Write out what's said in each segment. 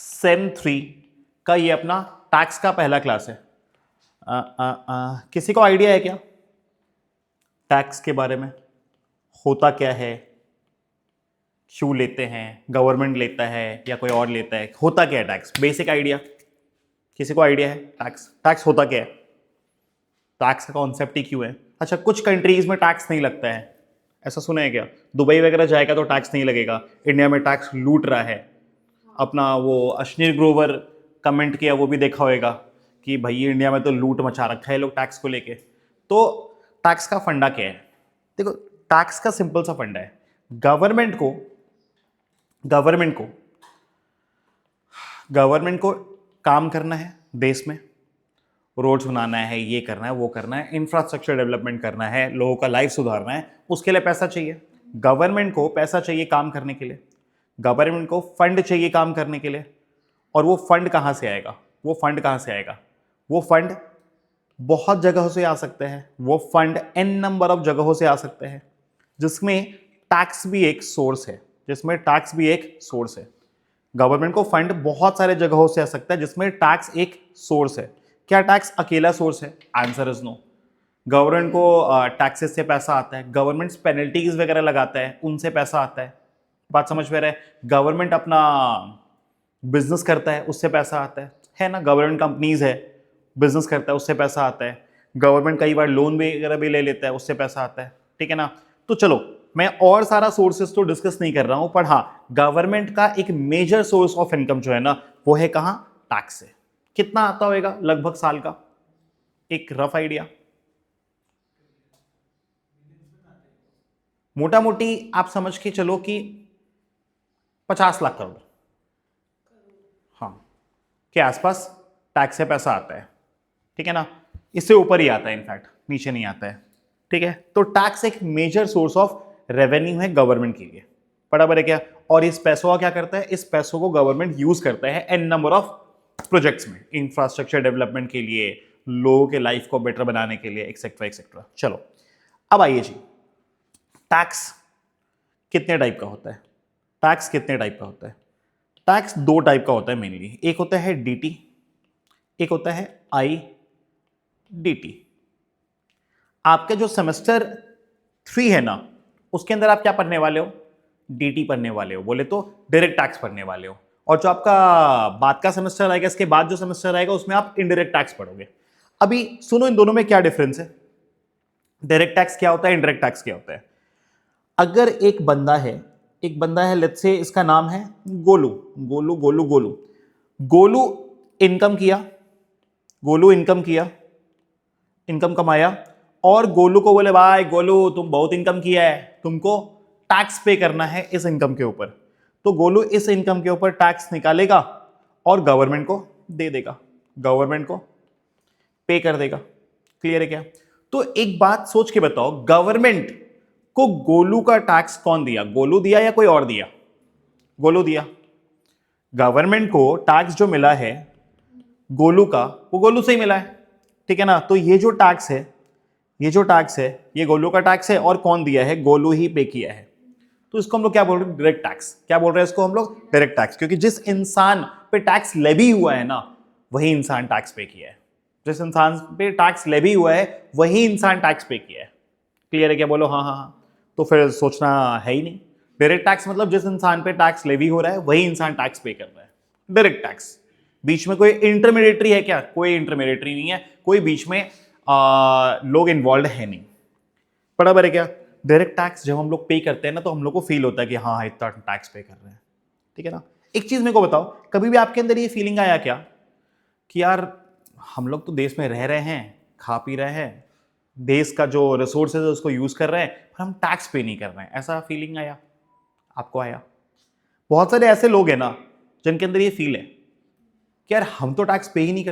Same 3 का ये अपना टैक्स का पहला क्लास है। किसी को आइडिया है क्या टैक्स के बारे में? होता क्या है, क्यों लेते हैं, गवर्नमेंट लेता है या कोई और लेता है, होता क्या है टैक्स? बेसिक आइडिया किसी को आइडिया है? टैक्स टैक्स होता क्या है? टैक्स का कॉन्सेप्ट ही क्यों है? अच्छा, कुछ कंट्रीज में टैक्स नहीं लगता है, ऐसा सुना है क्या? दुबई वगैरह जाएगा तो टैक्स नहीं लगेगा, इंडिया में टैक्स लूट रहा है। अपना वो अश्नीर ग्रोवर कमेंट किया, वो भी देखा होगा कि भाई इंडिया में तो लूट मचा रखा है लोग टैक्स को लेके। तो टैक्स का फंडा क्या है? देखो, टैक्स का सिंपल सा फंडा है। गवर्नमेंट को गवर्नमेंट को गवर्नमेंट को काम करना है देश में, रोड्स बनाना है, ये करना है, वो करना है, इंफ्रास्ट्रक्चर डेवलपमेंट करना है, लोगों का लाइफ सुधारना है, उसके लिए पैसा चाहिए। गवर्नमेंट को पैसा चाहिए काम करने के लिए, गवर्नमेंट को फंड चाहिए काम करने के लिए। और वो फंड कहाँ से आएगा? वो फंड बहुत जगहों से आ सकते हैं, वो फंड एन नंबर ऑफ जगहों से आ सकते हैं, जिसमें टैक्स भी एक सोर्स है। गवर्नमेंट को फंड बहुत सारे जगहों से आ सकता है, जिसमें टैक्स एक सोर्स है। क्या टैक्स अकेला सोर्स है? Answer is no. गवर्नमेंट को टैक्सेस से पैसा आता है, गवर्नमेंट पेनल्टीज वगैरह लगाता है, उनसे पैसा आता है। बात समझ में रहे? गवर्नमेंट अपना बिजनेस करता है, उससे पैसा आता है ना? गवर्नमेंट कंपनीज है, बिजनेस करता है, उससे पैसा आता है। गवर्नमेंट कई बार लोन वगैरह भी ले लेता है, उससे पैसा आता है। ठीक है ना? तो चलो, मैं और सारा सोर्सेस तो डिस्कस नहीं कर रहा हूं, पर हाँ, गवर्नमेंट का एक मेजर सोर्स ऑफ इनकम जो है ना, वो है कहां? टैक्स से। कितना आता होगा लगभग साल का? एक रफ आइडिया, मोटा मोटी आप समझ के चलो कि 50 लाख करोड़, हाँ, के आसपास टैक्स से पैसा आता है। ठीक है ना? इससे ऊपर ही आता है, इनफैक्ट नीचे नहीं आता है। ठीक है? तो टैक्स एक मेजर सोर्स ऑफ रेवेन्यू है गवर्नमेंट के लिए, बराबर है क्या? और इस पैसों का क्या करता है? इस पैसों को गवर्नमेंट यूज करता है एन नंबर ऑफ प्रोजेक्ट्स में, इंफ्रास्ट्रक्चर डेवलपमेंट के लिए, लोगों के लाइफ को बेटर बनाने के लिए, एक्सेट्रा एक्सेट्रा। चलो, अब आइए जी, टैक्स कितने टाइप का होता है? टैक्स दो टाइप का होता है मेनली। एक होता है डीटी, एक होता है आई डीटी। आपके जो सेमेस्टर 3 है ना, उसके अंदर आप क्या पढ़ने वाले हो? डीटी पढ़ने वाले हो, बोले तो डायरेक्ट टैक्स पढ़ने वाले हो। और जो आपका बाद का सेमेस्टर आएगा, इसके बाद जो सेमेस्टर आएगा, उसमें आप इनडायरेक्ट टैक्स पढ़ोगे। अभी सुनो, इन दोनों में क्या डिफरेंस है? डायरेक्ट टैक्स क्या होता है, इनडायरेक्ट टैक्स क्या होता है? अगर एक बंदा है, लेट्स से इसका नाम है गोलू। गोलू इनकम किया, इनकम कमाया, और गोलू को बोले भाई गोलू तुम बहुत इनकम किया है, तुमको टैक्स पे करना है इस इनकम के ऊपर। तो गोलू इस इनकम के ऊपर टैक्स निकालेगा और गवर्नमेंट को दे देगा, गवर्नमेंट को पे कर देगा। क्लियर है क्या? तो एक बात सोच के बताओ, गवर्नमेंट को गोलू का टैक्स कौन दिया? गोलू दिया या कोई और दिया? गोलू दिया। गवर्नमेंट को टैक्स जो मिला है गोलू का, वो गोलू से ही मिला है। ठीक है ना? तो ये जो टैक्स है, ये गोलू का टैक्स है, और कौन दिया है? गोलू ही पे किया है। तो इसको हम लोग क्या बोल रहे हैं? Direct tax. क्या बोल रहे हैं इसको हम लोग? Direct tax. क्योंकि जिस इंसान पे टैक्स लेवी हुआ है ना, वही इंसान टैक्स पे किया है। जिस इंसान पे टैक्स लेवी हुआ है, वही इंसान टैक्स पे किया है। क्लियर है क्या? बोलो हाँ हाँ हाँ। तो फिर सोचना है ही नहीं। डायरेक्ट टैक्स मतलब जिस इंसान पे टैक्स लेवी हो रहा है, वही इंसान टैक्स पे कर रहा है। Direct tax. बीच में कोई इंटरमीडिएटरी है क्या? कोई इंटरमीडिएटरी नहीं है, कोई बीच में लोग इन्वॉल्व है नहीं। बराबर है क्या? डायरेक्ट टैक्स जब हम लोग पे करते हैं ना, तो हम लोग को फील होता है कि हाँ इतना टैक्स पे कर रहे हैं। ठीक है ना? एक चीज मेरे को बताओ, कभी भी आपके अंदर ये फीलिंग आया क्या कि यार हम लोग तो देश में रह रहे हैं, खा पी रहे हैं, देश का जो रिसोर्सेज है उसको यूज कर रहे हैं, पर हम टैक्स पे नहीं कर रहे हैं? ऐसा फीलिंग आया आपको? आया? बहुत सारे ऐसे लोग हैं ना जिनके अंदर ये फील है कि यार हम तो टैक्स पे ही नहीं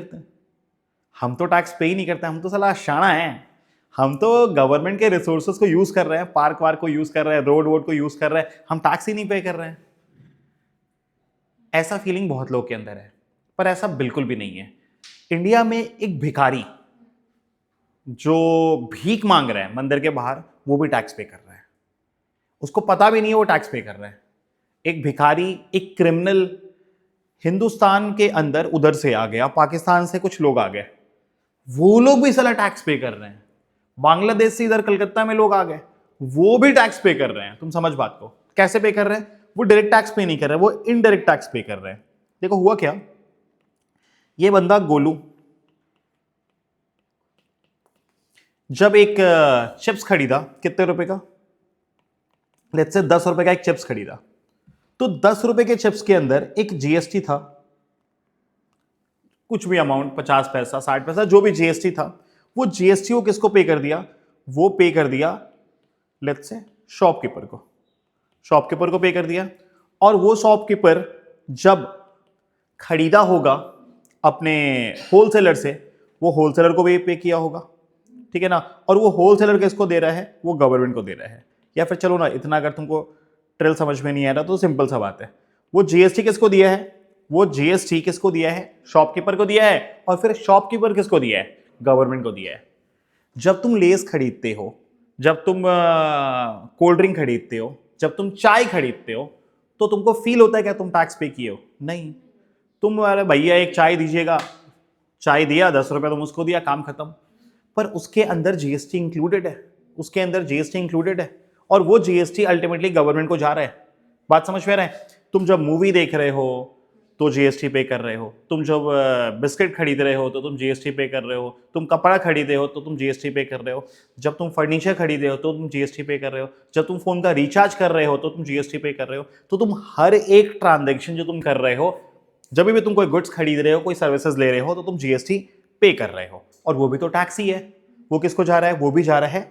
करते, हम तो साला शाना है, हम तो गवर्नमेंट के रिसोर्सेज को यूज कर रहे हैं, पार्क वार्क को यूज कर रहे हैं, रोड वोड को यूज कर रहे हैं, हम टैक्स ही नहीं पे कर रहे हैं। ऐसा फीलिंग बहुत लोग के अंदर है, पर ऐसा बिल्कुल भी नहीं है। इंडिया में एक भिखारी जो भीख मांग रहा है मंदिर के बाहर, वो भी टैक्स पे कर रहा है, उसको पता भी नहीं है वो टैक्स पे कर रहा है। एक भिखारी, एक क्रिमिनल हिंदुस्तान के अंदर उधर से आ गया, पाकिस्तान से कुछ लोग आ गए, वो लोग भी साला टैक्स पे कर रहे हैं। बांग्लादेश से इधर कलकत्ता में लोग आ गए, वो भी टैक्स पे कर रहे हैं। तुम समझ बात को, कैसे पे कर रहे हैं? वो डायरेक्ट टैक्स पे नहीं कर रहे, वो इनडायरेक्ट टैक्स पे कर रहे हैं। देखो हुआ क्या, ये बंदा गोलू जब एक चिप्स खरीदा, कितने रुपए का, लेट्स से 10 रुपए का एक चिप्स खरीदा, तो 10 रुपए के चिप्स के अंदर एक जीएसटी था, कुछ भी अमाउंट, 50 पैसा 60 पैसा जो भी जीएसटी था, वो जीएसटी को किसको पे कर दिया? वो पे कर दिया लेट्स से शॉपकीपर को, शॉपकीपर को पे कर दिया। और वो शॉपकीपर जब खरीदा होगा अपने होलसेलर से, वो होलसेलर को भी पे किया होगा, ठीक है ना। और वो होलसेलर किसको दे रहा है? वो गवर्नमेंट को दे रहा है। या फिर चलो ना, इतना अगर तुमको ट्रिल समझ में नहीं आ रहा तो सिंपल सा बात है, वो जीएसटी किसको दिया है? वो जीएसटी किसको दिया है? शॉपकीपर को दिया है। और फिर शॉपकीपर किसको दिया है? गवर्नमेंट को दिया है। जब तुम लेस खरीदते हो, जब तुम कोल्ड ड्रिंक खरीदते हो, जब तुम चाय खरीदते हो, तो तुमको फील होता है क्या तुम टैक्स पे किए हो? नहीं। तुम अरे भैया एक चाय दीजिएगा, चाय दिया, 10 रुपये तुम उसको दिया, काम खत्म। पर उसके अंदर जीएसटी इंक्लूडेड है, उसके अंदर जीएसटी इंक्लूडेड है, और वो जीएसटी अल्टीमेटली गवर्नमेंट को जा रहा है। बात समझ में आ रहा है? तुम जब मूवी देख रहे हो तो जीएसटी पे कर रहे हो, तुम जब बिस्किट खरीद रहे हो तो तुम जीएसटी पे कर रहे हो, तुम कपड़ा खरीदे हो तो तुम जीएसटी पे कर रहे हो, जब तुम फर्नीचर खरीदे हो तो तुम जीएसटी पे कर रहे हो, जब तुम फोन का रिचार्ज कर रहे हो तो तुम जीएसटी पे कर रहे हो। तो तुम हर एक ट्रांजेक्शन जो तुम कर रहे हो, जब भी तुम कोई गुड्स खरीद रहे हो, कोई सर्विसेज ले रहे हो, तो तुम जीएसटी पे कर रहे हो, और वो भी तो टैक्स ही है। वो किसको जा रहा है? वो भी जा रहा है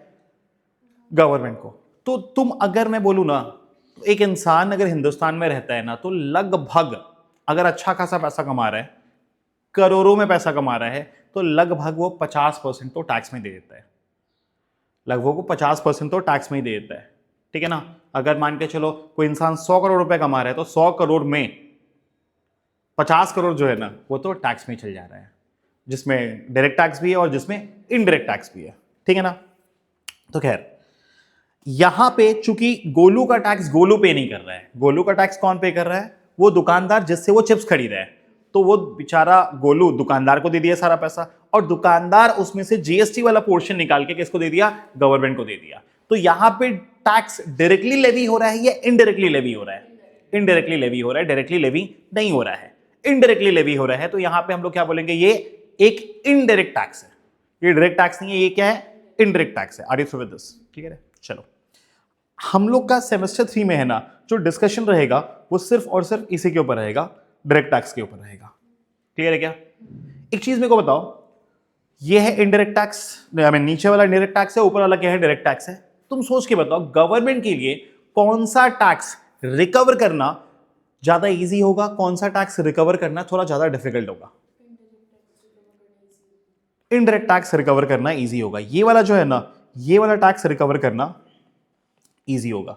गवर्नमेंट को। तो तुम, अगर मैं बोलूं ना, तो एक इंसान अगर हिंदुस्तान में रहता है ना, तो लगभग अगर अच्छा खासा पैसा कमा रहा है, करोड़ों में पैसा कमा रहा है, तो लगभग वो 50% तो टैक्स में दे देता है। लगभग वो 50% तो टैक्स में ही दे देता है, ठीक है ना। अगर मान के चलो कोई इंसान 100 करोड़ रुपए कमा रहा है, तो 100 करोड़ में 50 करोड़ जो है ना, वो तो टैक्स में चल जा रहा है, जिसमें डायरेक्ट टैक्स भी है और जिसमें इनडायरेक्ट टैक्स भी है, ठीक है ना। तो खैर, यहां पे चूंकि गोलू का टैक्स गोलू पे नहीं कर रहा है, गोलू का टैक्स कौन पे कर रहा है? वो दुकानदार जिससे वो चिप्स खरीदा है। तो वो बेचारा गोलू दुकानदार को दे दिया सारा पैसा, और दुकानदार उसमें से जीएसटी वाला पोर्शन निकाल के किसको दे दिया? गवर्नमेंट को दे दिया। तो यहां पे टैक्स डायरेक्टली लेवी हो रहा है या इनडायरेक्टली लेवी हो रहा है? इनडायरेक्टली लेवी हो रहा है, डायरेक्टली लेवी नहीं हो रहा है, इनडायरेक्टली लेवी हो रहा है। तो यहां पे हम लोग क्या बोलेंगे? ये एक इनडायरेक्ट टैक्स है, ये डायरेक्ट टैक्स नहीं है, ये क्या है? इनडायरेक्ट टैक्स है। Are you through with this? ठीक है, चलो। हम लोग का सेमेस्टर 3 में है ना, जो डिस्कशन रहेगा वो सिर्फ और सिर्फ इसी के ऊपर रहेगा, डायरेक्ट टैक्स के ऊपर रहेगा। क्लियर है क्या? एक चीज मेरे को बताओ, ये है इनडायरेक्ट टैक्स, आई मीन नीचे वाला डायरेक्ट टैक्स है, ऊपर वाला क्या है? डायरेक्ट टैक्स है। तुम सोच के बताओ, गवर्नमेंट के लिए कौन सा टैक्स रिकवर करना ज्यादा इजी होगा, कौन सा टैक्स रिकवर करना थोड़ा ज्यादा डिफिकल्ट होगा? इनडायरेक्ट टैक्स रिकवर करना इजी होगा। ये वाला जो है ना, ये वाला टैक्स रिकवर करना इजी होगा,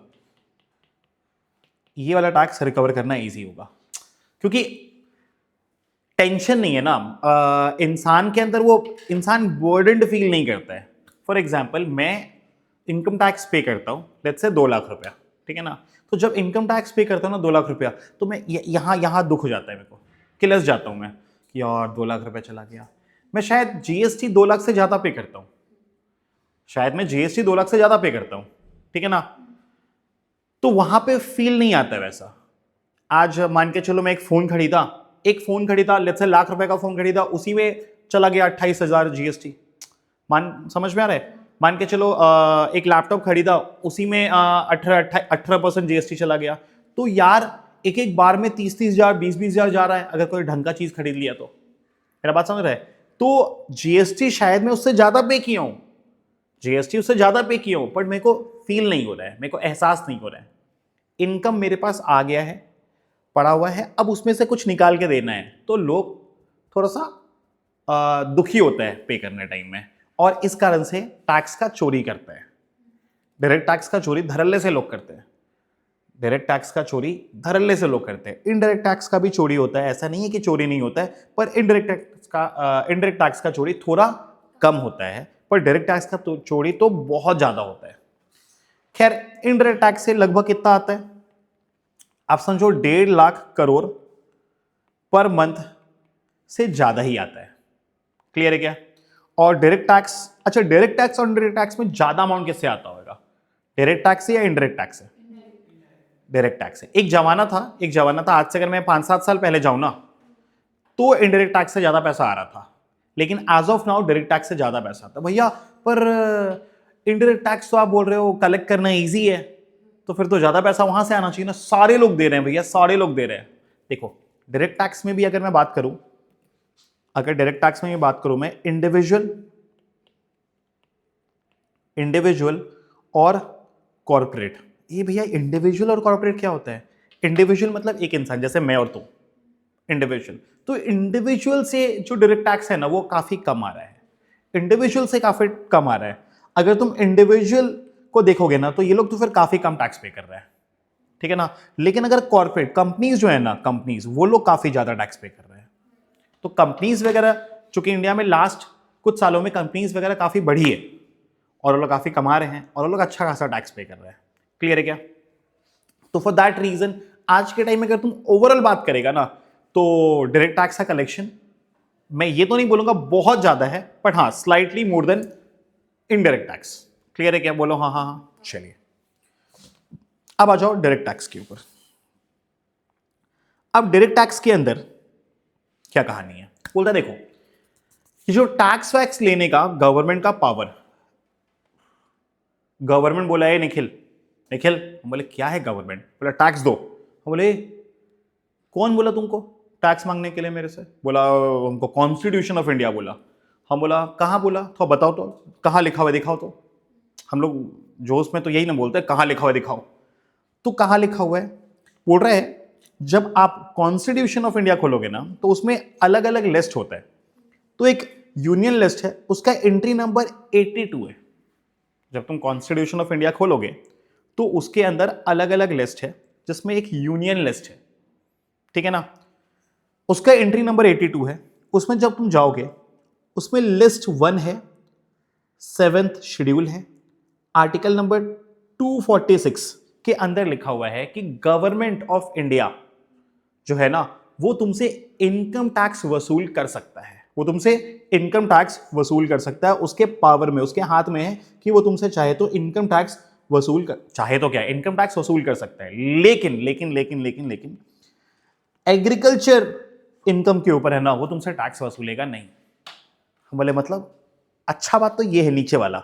ये वाला टैक्स रिकवर करना इजी होगा, क्योंकि टेंशन नहीं है ना इंसान के अंदर, वो इंसान बर्डन्ड फील नहीं करता है। फॉर एग्जाम्पल, मैं इनकम टैक्स पे करता हूं, लेट्स से 2 लाख रुपया, ठीक है ना। तो जब इनकम टैक्स पे करता हूं ना 2 लाख रुपया, तो मैं यहां दुख हो जाता है मेरे को, किलस जाता हूं मैं कि यार 2 लाख रुपया चला गया। मैं शायद जीएसटी 2 लाख से ज्यादा पे करता हूं, शायद मैं जीएसटी 2 लाख से ज्यादा पे करता हूं, ठीक है ना। तो वहां पे फील नहीं आता है वैसा। आज मान के चलो मैं एक फोन खरीदा, लेट्स से लाख रुपए का फोन खरीदा, उसी में चला गया 28,000 जीएसटी। समझ में आ रहा है? मान के चलो एक लैपटॉप खरीदा, उसी में 18% जीएसटी चला गया। तो यार एक एक बार में 30,000 20,000 जा रहा है, अगर कोई ढंग का चीज खरीद लिया तो। मेरा बात समझ रहा है? तो जीएसटी शायद मैं उससे ज्यादा पे किया हूं, जीएसटी उससे ज्यादा पे किया हूं, पर मेरे को फील नहीं हो रहा है, मेरे को एहसास नहीं हो रहा है। इनकम मेरे पास आ गया है, पड़ा हुआ है, अब उसमें से कुछ निकाल के देना है, तो लोग थोड़ा सा दुखी होता है पे करने टाइम में, और इस कारण से टैक्स का चोरी करते हैं। डायरेक्ट टैक्स का चोरी धड़ल्ले से लोग करते हैं, डायरेक्ट टैक्स का चोरी धड़ल्ले से लोग करते हैं। इनडायरेक्ट टैक्स का भी चोरी होता है, ऐसा नहीं है कि चोरी नहीं होता है, पर इनडायरेक्ट टैक्स का चोरी थोड़ा कम होता है, पर डायरेक्ट टैक्स का चोरी तो बहुत ज्यादा होता है। खैर, इनडायरेक्ट टैक्स से लगभग कितना आता है? आप समझो 1.5 लाख करोड़ पर मंथ से ज्यादा ही आता है। क्लियर है क्या? और डायरेक्ट टैक्स, अच्छा डायरेक्ट टैक्स और इनडायरेक्ट टैक्स में ज्यादा अमाउंट किससे आता होगा? डायरेक्ट टैक्स से या इनडायरेक्ट टैक्स से? डायरेक्ट टैक्स है। एक जमाना था, आज से अगर मैं 5-7 साल पहले जाऊं ना तो इनडायरेक्ट टैक्स से ज्यादा पैसा आ रहा था, लेकिन as of now direct tax से ज्यादा पैसा आता है। भैया पर इनडायरेक्ट टैक्स तो आप बोल रहे हो कलेक्ट करना इजी है, तो फिर तो ज्यादा पैसा वहां से आना चाहिए ना, सारे लोग दे रहे हैं भैया, सारे लोग दे रहे हैं। देखो डायरेक्ट टैक्स में भी अगर मैं बात करूं, अगर डायरेक्ट टैक्स में बात करूं मैं इंडिविजुअल और कॉर्पोरेट। ये भैया इंडिविजुअल और कॉर्पोरेट क्या होता है? इंडिविजुअल मतलब एक इंसान, जैसे मैं और तुम, इंडिविजुअल। तो इंडिविजुअल से जो डायरेक्ट टैक्स है ना वो काफी कम आ रहा है, इंडिविजुअल से काफी कम आ रहा है। अगर तुम इंडिविजुअल को देखोगे ना तो ये लोग तो फिर काफी कम टैक्स पे कर रहे हैं, ठीक है ना। लेकिन अगर कॉर्पोरेट कंपनीज जो है ना, कंपनीज वो लोग काफी ज्यादा टैक्स पे कर रहे हैं। तो कंपनीज वगैरह, चूंकि इंडिया में लास्ट कुछ सालों में कंपनीज वगैरह काफी बढ़ी है और वो लोग काफी कमा रहे हैं और वो लोग अच्छा खासा टैक्स पे कर रहे हैं। क्लियर है क्या? तो फॉर दैट रीजन आज के टाइम में अगर तुम ओवरऑल बात करेगा ना तो डायरेक्ट टैक्स का कलेक्शन, मैं ये तो नहीं बोलूंगा बहुत ज्यादा है, बट हाँ slightly more than indirect tax. Clear है क्या? बोलो हाँ हाँ हाँ। चलिए अब आ जाओ डायरेक्ट टैक्स के ऊपर। अब डायरेक्ट टैक्स के अंदर क्या कहानी है? बोलता देखो कि जो टैक्स वैक्स लेने का गवर्नमेंट का पावर, गवर्नमेंट बोला है निखिल, निखिल, हम बोले क्या है गवर्नमेंट? बोला टैक्स दो। हम बोले कौन बोला तुमको टैक्स मांगने के लिए मेरे से? बोला हमको कॉन्स्टिट्यूशन ऑफ इंडिया बोला। हम बोला कहाँ बोला? तो बताओ, तो कहाँ लिखा हुआ दिखाओ। तो हम लोग जोश में तो यही ना बोलते कहाँ लिखा हुआ दिखाओ। तो कहाँ लिखा हुआ है? बोल रहे हैं जब आप कॉन्स्टिट्यूशन ऑफ इंडिया खोलोगे ना तो उसमें अलग अलग लिस्ट होता है। तो एक यूनियन लिस्ट है, उसका एंट्री नंबर 82 है। जब तुम कॉन्स्टिट्यूशन ऑफ इंडिया खोलोगे तो उसके अंदर अलग अलग लिस्ट है जिसमें एक यूनियन लिस्ट है, ठीक है ना। उसका एंट्री नंबर 82 है। उसमें जब तुम जाओगे उसमें लिस्ट 1 है, 7th शेड्यूल है, आर्टिकल नंबर 246 के अंदर लिखा हुआ है कि गवर्नमेंट ऑफ इंडिया जो है ना वो तुमसे इनकम टैक्स वसूल कर सकता है। वो तुमसे इनकम टैक्स वसूल कर सकता है, उसके पावर में, उसके हाथ में है कि वो तुमसे चाहे तो इनकम टैक्स वसूल कर, चाहे तो क्या इनकम टैक्स वसूल कर सकता है। लेकिन लेकिन लेकिन लेकिन लेकिन एग्रीकल्चर इनकम के ऊपर है ना वो तुमसे टैक्स वसूलेगा नहीं। हम बोले मतलब? अच्छा बात तो ये है, नीचे वाला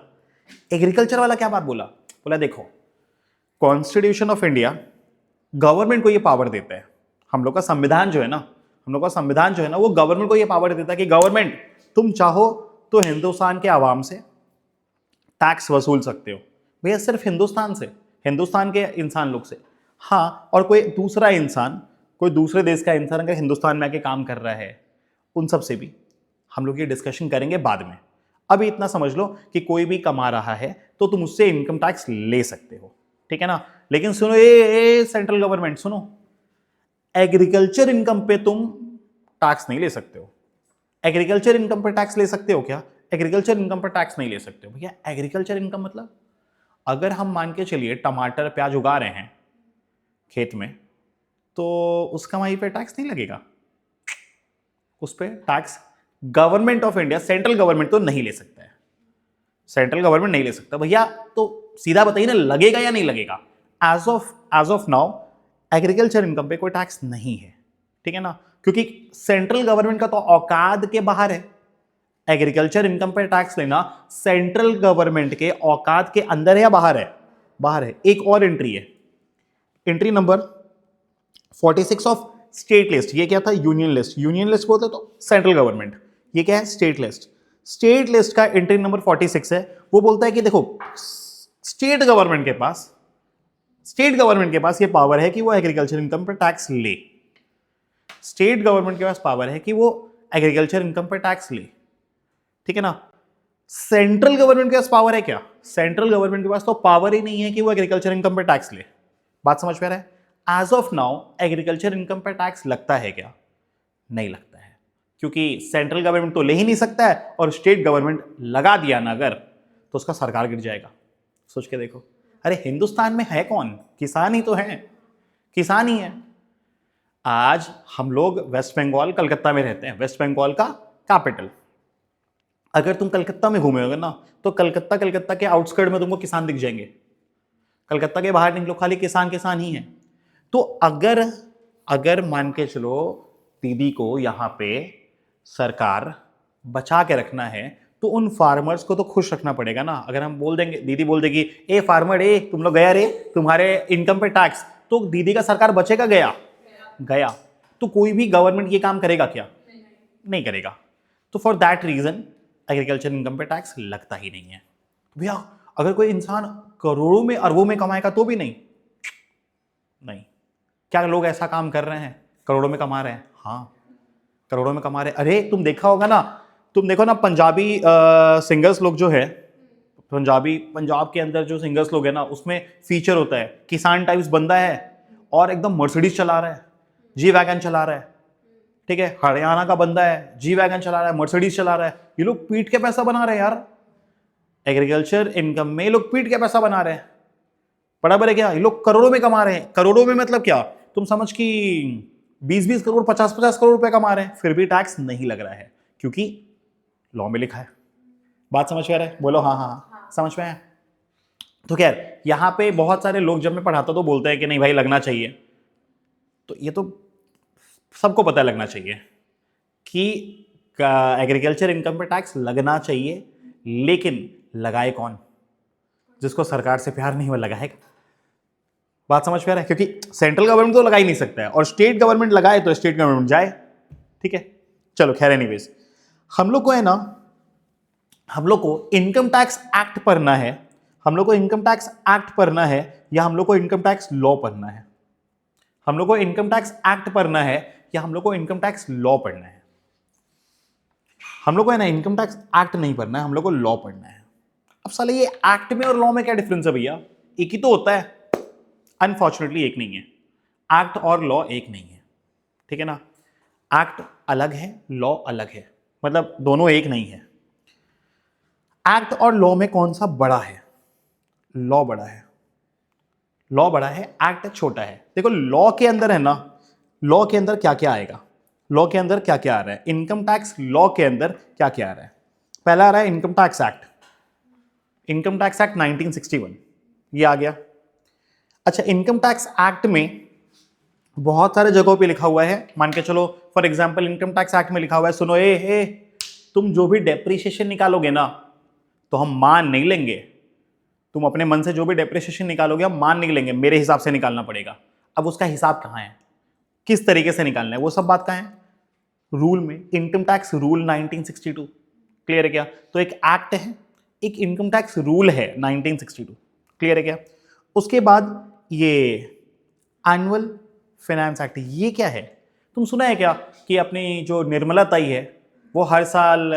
एग्रीकल्चर वाला क्या बात बोला? बोला देखो कॉन्स्टिट्यूशन ऑफ इंडिया गवर्नमेंट को ये पावर देता है। हम लोग का संविधान जो है ना, हम लोग का संविधान जो है ना वो गवर्नमेंट को ये पावर देता है कि गवर्नमेंट तुम चाहो तो हिंदुस्तान के आवाम से टैक्स वसूल सकते हो। भैया सिर्फ हिंदुस्तान से, हिंदुस्तान के इंसान लोग से? हाँ, और कोई दूसरा इंसान, कोई दूसरे देश का इंसान अगर हिंदुस्तान में आके काम कर रहा है उन सब से भी। हम लोग ये डिस्कशन करेंगे बाद में। अभी इतना समझ लो कि कोई भी कमा रहा है तो तुम उससे इनकम टैक्स ले सकते हो, ठीक है ना। लेकिन सुनो ये सेंट्रल गवर्नमेंट सुनो, एग्रीकल्चर इनकम पे तुम टैक्स नहीं ले सकते हो। एग्रीकल्चर इनकम पर टैक्स ले सकते हो क्या? एग्रीकल्चर इनकम पर टैक्स नहीं ले सकते हो। भैया एग्रीकल्चर इनकम मतलब अगर हम मान के चलिए टमाटर प्याज उगा रहे हैं खेत में तो उस कमाई पे टैक्स नहीं लगेगा। उस पर tax government of India, central government तो नहीं ले सकता है, सेंट्रल गवर्नमेंट नहीं ले सकता। भैया तो सीधा बताइए ना लगेगा या नहीं लगेगा? As of now agriculture income पे कोई टैक्स नहीं है, ठीक है ना, क्योंकि सेंट्रल गवर्नमेंट का तो औकात के बाहर है। एग्रीकल्चर इनकम पे टैक्स लेना सेंट्रल गवर्नमेंट के औकात के अंदर है या बाहर है? बाहर है। एक और एंट्री है, entry number 46 of state list. ये क्या था? Union list. यूनियन लिस्ट बोलते तो सेंट्रल गवर्नमेंट, ये क्या है? State list. स्टेट लिस्ट का एंट्री नंबर 46 है। वो बोलता है कि देखो स्टेट गवर्नमेंट के पास ये पावर है कि वो एग्रीकल्चर इनकम पर टैक्स ले। स्टेट गवर्नमेंट के पास पावर है कि वो एग्रीकल्चर इनकम पर टैक्स ले, ठीक है ना। सेंट्रल गवर्नमेंट के पास पावर है क्या? सेंट्रल गवर्नमेंट के पास तो पावर ही नहीं है कि वो एग्रीकल्चर इनकम पर टैक्स ले। बात समझ में आ रहा है? As of now agriculture income पर टैक्स लगता है क्या? नहीं लगता है, क्योंकि सेंट्रल गवर्नमेंट तो ले ही नहीं सकता है और स्टेट गवर्नमेंट लगा दिया ना अगर तो उसका सरकार गिर जाएगा। सोच के देखो, अरे हिंदुस्तान में है कौन? किसान ही तो है, किसान ही है। आज हम लोग वेस्ट बंगाल कलकत्ता में रहते हैं, वेस्ट बंगाल का कैपिटल। अगर तुम कलकत्ता में घूमे होगे ना तो कलकत्ता के आउटस्कर्ट में तुमको किसान दिख जाएंगे। कलकत्ता के बाहर निकलो खाली किसान किसान ही है। तो अगर अगर मान के चलो दीदी को यहाँ पे सरकार बचा के रखना है तो उन फार्मर्स को तो खुश रखना पड़ेगा ना। अगर हम बोल देंगे, दीदी बोल देगी ए फार्मर ए तुम लोग गया रे, तुम्हारे इनकम पे टैक्स, तो दीदी का सरकार बचेगा गया गया। तो कोई भी गवर्नमेंट ये काम करेगा क्या? नहीं करेगा। तो for that reason agriculture income पे टैक्स लगता ही नहीं है। भैया अगर कोई इंसान करोड़ों में अरबों में कमाएगा तो भी नहीं। क्या लोग ऐसा काम कर रहे हैं? करोड़ों में कमा रहे हैं, हाँ करोड़ों में कमा रहे हैं। अरे तुम देखो ना पंजाबी सिंगर्स लोग जो है, पंजाब के अंदर जो सिंगर्स लोग है ना उसमें फीचर होता है किसान टाइप्स बंदा है और एकदम मर्सिडीज चला रहा है, जी वैगन चला रहा है, ठीक है। हरियाणा का बंदा है, जी वैगन चला रहा है, मर्सिडीज चला रहा है। ये लोग पीट के पैसा बना रहे हैं यार। एग्रीकल्चर इनकम में लोग पीट के पैसा बना रहे हैं। बराबर है क्या? ये लोग करोड़ों में कमा रहे हैं। करोड़ों में मतलब क्या, तुम समझ कि 20-20 करोड़ 50-50 करोड़ रुपए कमा रहे हैं, फिर भी टैक्स नहीं लग रहा है क्योंकि लॉ में लिखा है। बात समझ में आ रहा है? बोलो हाँ हाँ हाँ, समझ में आया। तो खैर यहाँ पे बहुत सारे लोग जब मैं पढ़ाता तो बोलते हैं कि नहीं भाई लगना चाहिए। तो ये तो सबको पता लगना चाहिए कि एग्रीकल्चर इनकम पे टैक्स लगना चाहिए, लेकिन लगाए कौन? जिसको सरकार से प्यार नहीं वो लगाएगा। बात समझ में आ रहा है? क्योंकि सेंट्रल गवर्नमेंट तो लगा ही नहीं सकता है और स्टेट गवर्नमेंट लगाए तो स्टेट गवर्नमेंट जाए, ठीक है। चलो खैर एनीवेज, हम लोग को है ना, हम लोग को इनकम टैक्स एक्ट पढ़ना है, हम लोग को इनकम टैक्स एक्ट पढ़ना है या हम लोग को इनकम टैक्स लॉ पढ़ना है? हम लोग को इनकम टैक्स एक्ट पढ़ना है या हम लोग को इनकम टैक्स लॉ पढ़ना है? हम लोग को है ना इनकम टैक्स एक्ट नहीं पढ़ना है, हम लोग को लॉ पढ़ना है। अब साले ये एक्ट में और लॉ में क्या डिफरेंस है भैया? एक ही तो होता है। अनफॉर्चुनेटली एक नहीं है, एक्ट और लॉ एक नहीं है, ठीक है ना। एक्ट अलग है, लॉ अलग है, मतलब दोनों एक नहीं है। एक्ट और लॉ में कौन सा बड़ा है? लॉ बड़ा है। लॉ बड़ा है, एक्ट छोटा है। देखो लॉ के अंदर है ना, लॉ के अंदर क्या क्या आएगा? लॉ के अंदर क्या क्या आ रहा है? इनकम टैक्स लॉ के अंदर क्या क्या आ रहा है? पहला आ रहा है income tax act, income tax act 1961, ये आ गया। अच्छा, इनकम टैक्स एक्ट में बहुत सारे जगहों पे लिखा हुआ है, मान के चलो for example income tax act में लिखा हुआ है, सुनो ए तुम जो भी डेप्रिसिएशन निकालोगे ना तो हम मान नहीं लेंगे। तुम अपने मन से जो भी डेप्रिसिएशन निकालोगे हम मान नहीं लेंगे, मेरे हिसाब से निकालना पड़ेगा। अब उसका हिसाब कहाँ है, किस तरीके से निकालना है, वो सब बात कहाँ है? रूल में, इनकम टैक्स रूल 1962। क्लियर है क्या? तो एक एक्ट है, एक इनकम टैक्स रूल है 1962। क्लियर है क्या? उसके बाद ये एनुअल फाइनेंस एक्ट, ये क्या है? तुम सुना है क्या कि अपनी जो निर्मला ताई है वो हर साल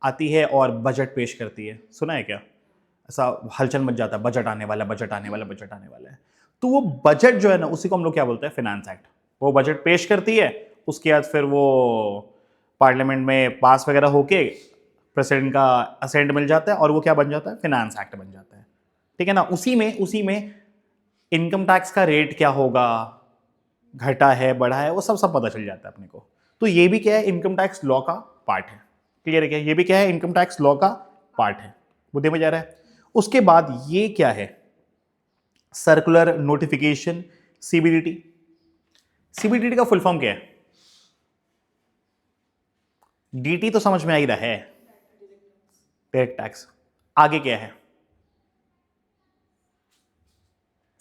आती है और बजट पेश करती है? सुना है क्या? ऐसा हलचल मच जाता है, बजट आने वाला, बजट आने वाला, बजट आने वाला है। तो वो बजट जो है ना उसी को हम लोग क्या बोलते हैं? Finance act. वो बजट पेश करती है, उसके बाद फिर वो पार्लियामेंट में पास वगैरह होके प्रेसिडेंट का असेंट मिल जाता है और वो क्या बन जाता है? फाइनेंस एक्ट बन जाता है, ठीक है ना। उसी में इनकम टैक्स का रेट क्या होगा, घटा है बढ़ा है, वो सब पता चल जाता है अपने को। तो ये भी क्या है? इनकम टैक्स लॉ का पार्ट है। क्लियर है क्या? ये भी क्या है? इनकम टैक्स लॉ का पार्ट है। बुद्धि में जा रहा है? उसके बाद ये क्या है? Circular notification, CBDT. सीबीडीटी का फुल फॉर्म क्या है? डीटी तो समझ में आ ही रहा है, डायरेक्ट टैक्स। आगे क्या है?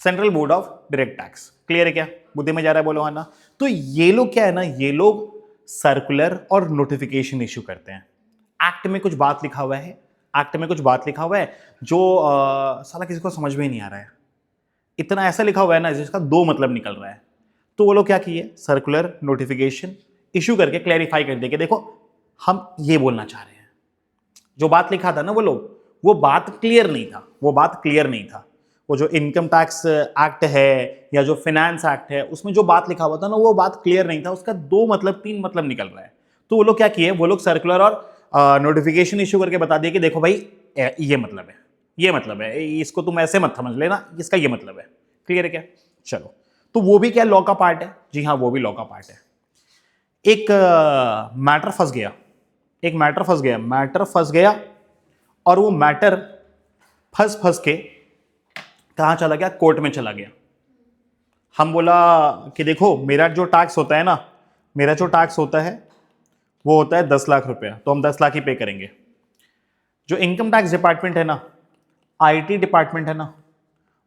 Central board of direct tax. Clear है क्या? बुद्धि में जा रहा है? बोलो हाँ ना। तो ये लोग क्या है ना, ये लोग सर्कुलर और नोटिफिकेशन इश्यू करते हैं। एक्ट में कुछ बात लिखा हुआ है, एक्ट में कुछ बात लिखा हुआ है जो साला किसी को समझ में ही नहीं आ रहा है। इतना ऐसा लिखा हुआ है ना जिसका दो मतलब निकल रहा है। तो वो लोग क्या किए? सर्कुलर नोटिफिकेशन इश्यू करके क्लैरिफाई कर दिया कि देखो हम ये बोलना चाह रहे हैं। जो बात लिखा था ना वो लोग, वो बात क्लियर नहीं था, वो बात क्लियर नहीं था। वो जो इनकम टैक्स एक्ट है या जो फाइनेंस एक्ट है उसमें जो बात लिखा हुआ था ना वो बात क्लियर नहीं था, उसका दो मतलब तीन मतलब निकल रहा है। तो वो लोग क्या किए? वो लोग सर्कुलर और नोटिफिकेशन इश्यू करके बता दिए कि देखो भाई ये मतलब है, ये मतलब है, इसको तुम ऐसे मत समझ लेना, इसका ये मतलब है। क्लियर है क्या? चलो, तो वो भी क्या लॉ का पार्ट है? जी हाँ, वो भी लॉ का पार्ट है। एक मैटर फंस गया, एक मैटर फंस गया, मैटर फंस गया और वो मैटर फंस के कहां चला गया? कोर्ट में चला गया। हम बोला कि देखो मेरा जो टैक्स होता है ना, मेरा जो टैक्स होता है वो होता है 10 लाख रुपया, तो हम 10 लाख ही पे करेंगे। जो इनकम टैक्स डिपार्टमेंट है ना, आईटी डिपार्टमेंट है ना,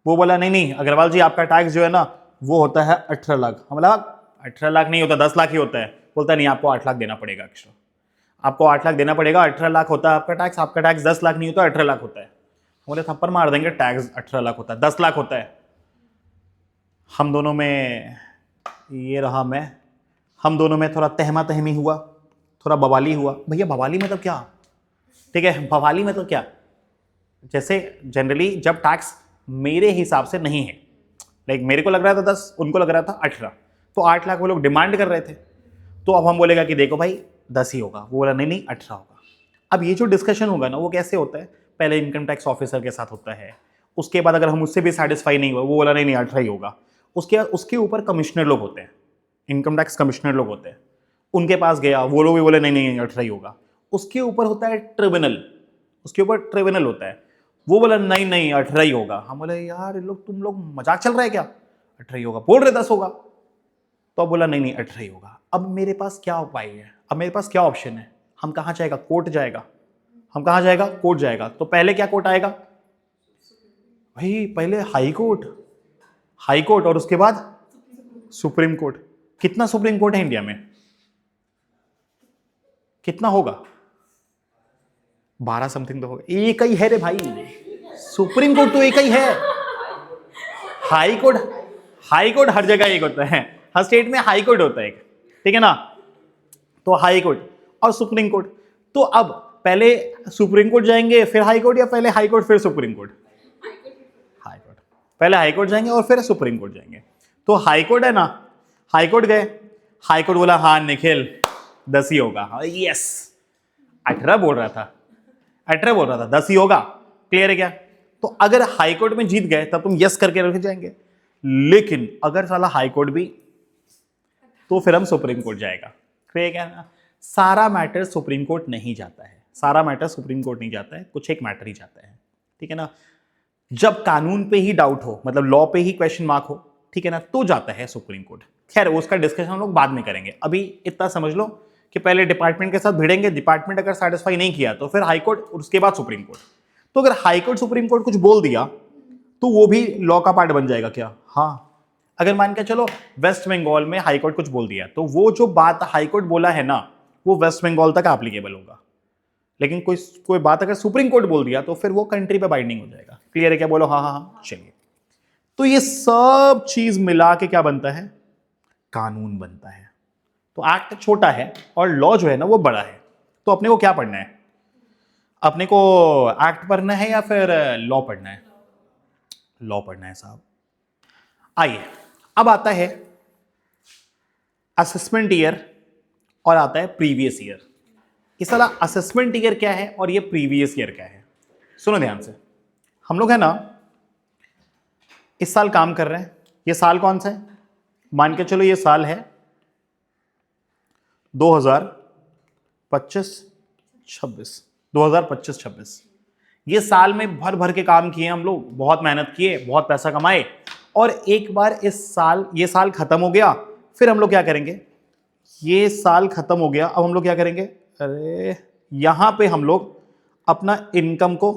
वो बोला नहीं नहीं अग्रवाल जी आपका टैक्स जो है ना वो होता है 18 लाख। हम बोला 18 लाख नहीं होता, 10 लाख ही होता है। बोलता नहीं, आपको 8 लाख देना पड़ेगा एक्स्ट्रा, आपको 8 लाख देना पड़ेगा। 18 लाख होता है आपका टैक्स 10 लाख नहीं होता, 18 लाख होता है। बोले थप्पड़ मार देंगे, टैक्स 18 लाख होता है, 10 लाख होता है। हम दोनों में ये रहा मैं, हम दोनों में थोड़ा तहमा तहमी हुआ, थोड़ा बवाली हुआ। भैया बवाली मतलब क्या? ठीक है, बवाली मतलब क्या? जैसे जनरली जब टैक्स मेरे हिसाब से नहीं है, लाइक मेरे को लग रहा था 10, उनको लग रहा था 18, तो 8 लाख वो लोग डिमांड कर रहे थे। तो अब हम बोलेगा कि देखो भाई 10 ही होगा, वो बोला नहीं नहीं 18 होगा। अब ये जो डिस्कशन होगा ना वो कैसे होता है? पहले इनकम टैक्स ऑफिसर के साथ होता है, उसके बाद अगर हम उससे भी सेटिस्फाई नहीं हुआ, वो बोला नहीं नहीं 18 ही होगा, उसके ऊपर कमिश्नर लोग होते हैं, इनकम टैक्स कमिश्नर लोग होते हैं, उनके पास गया, वो लोग भी बोले नहीं नहीं 18 ही होगा। उसके ऊपर होता है ट्रिब्यूनल, उसके ऊपर ट्रिब्यूनल होता है, वो बोला नहीं नहीं 18 ही होगा। हम बोले यार लोग तुम लोग मजाक चल रहा है क्या? 18 ही होगा, बोल रहे 10 होगा। तो अब बोला नहीं नहीं 18 ही होगा। अब मेरे पास क्या उपाय है? अब मेरे पास क्या ऑप्शन है? हम कहाँ जाएगा? कोर्ट जाएगा। हम कहाँ जाएगा? कोर्ट जाएगा। तो पहले क्या कोर्ट आएगा भाई? पहले हाई कोर्ट, हाई कोर्ट और उसके बाद सुप्रीम कोर्ट। कितना सुप्रीम कोर्ट है इंडिया में? कितना होगा? 12 समथिंग तो होगा। एक ही है रे भाई, सुप्रीम कोर्ट तो एक ही है। हाई कोर्ट हर जगह एक होता है, हर स्टेट में हाई कोर्ट होता है एक, ठीक है ना? तो हाई कोर्ट और सुप्रीम कोर्ट। तो अब पहले सुप्रीम कोर्ट जाएंगे फिर हाई कोर्ट, या पहले हाई कोर्ट फिर सुप्रीम कोर्ट? High court. पहले हाई कोर्ट जाएंगे और फिर सुप्रीम कोर्ट जाएंगे। तो हाई कोर्ट है ना, हाई कोर्ट गए, हाई कोर्ट बोला हाँ निखिल 10 ही होगा। हाँ यस, 18 बोल रहा था, 18 बोल रहा था, 10 ही होगा। क्लियर है क्या? तो अगर हाई कोर्ट में जीत गए तब तुम यस करके रख जाएंगे, लेकिन अगर साला हाई कोर्ट भी, तो फिर हम सुप्रीम कोर्ट जाएगा। ठीक है ना? सारा मैटर सुप्रीम कोर्ट नहीं जाता है, सारा मैटर सुप्रीम कोर्ट नहीं जाता है, कुछ एक मैटर ही जाता है। ठीक है ना? जब कानून पे ही डाउट हो, मतलब लॉ पे ही क्वेश्चन मार्क हो, ठीक है ना, तो जाता है सुप्रीम कोर्ट। खैर उसका डिस्कशन हम लोग बाद में करेंगे। अभी इतना समझ लो कि पहले डिपार्टमेंट के साथ भिड़ेंगे, डिपार्टमेंट अगर सेटिस्फाई नहीं किया तो फिर हाई कोर्ट और उसके बाद सुप्रीम कोर्ट। तो अगर हाई कोर्ट सुप्रीम कोर्ट कुछ बोल दिया तो वो भी लॉ का पार्ट बन जाएगा क्या? हाँ। अगर मान के चलो वेस्ट बंगाल में हाई कोर्ट कुछ बोल दिया तो वो जो बात हाई कोर्ट बोला है ना वो वेस्ट बंगाल तक एप्लीकेबल होगा, लेकिन कोई बात अगर सुप्रीम कोर्ट बोल दिया तो फिर वो कंट्री पे बाइंडिंग हो जाएगा। क्लियर है क्या? बोलो हाँ हाँ हाँ। चलिए, तो ये सब चीज मिला के क्या बनता है? कानून बनता है। तो एक्ट छोटा है और लॉ जो है ना वो बड़ा है। तो अपने को क्या पढ़ना है? अपने को एक्ट पढ़ना है या फिर लॉ पढ़ना है? लॉ पढ़ना है साहब। आइए, अब आता है असेसमेंट ईयर और आता है प्रीवियस ईयर। इस साला असेसमेंट ईयर क्या है और ये प्रीवियस ईयर क्या है? सुनो ध्यान से। हम लोग है ना इस साल काम कर रहे हैं। ये साल कौन सा है? मान के चलो ये साल है 2025-26। 2025-26 ये साल में भर भर के काम किए हम लोग, बहुत मेहनत किए, बहुत पैसा कमाए, और एक बार ये साल खत्म हो गया, फिर हम लोग क्या करेंगे? ये साल खत्म हो गया, अब हम लोग क्या करेंगे? अरे यहां पे हम लोग अपना इनकम को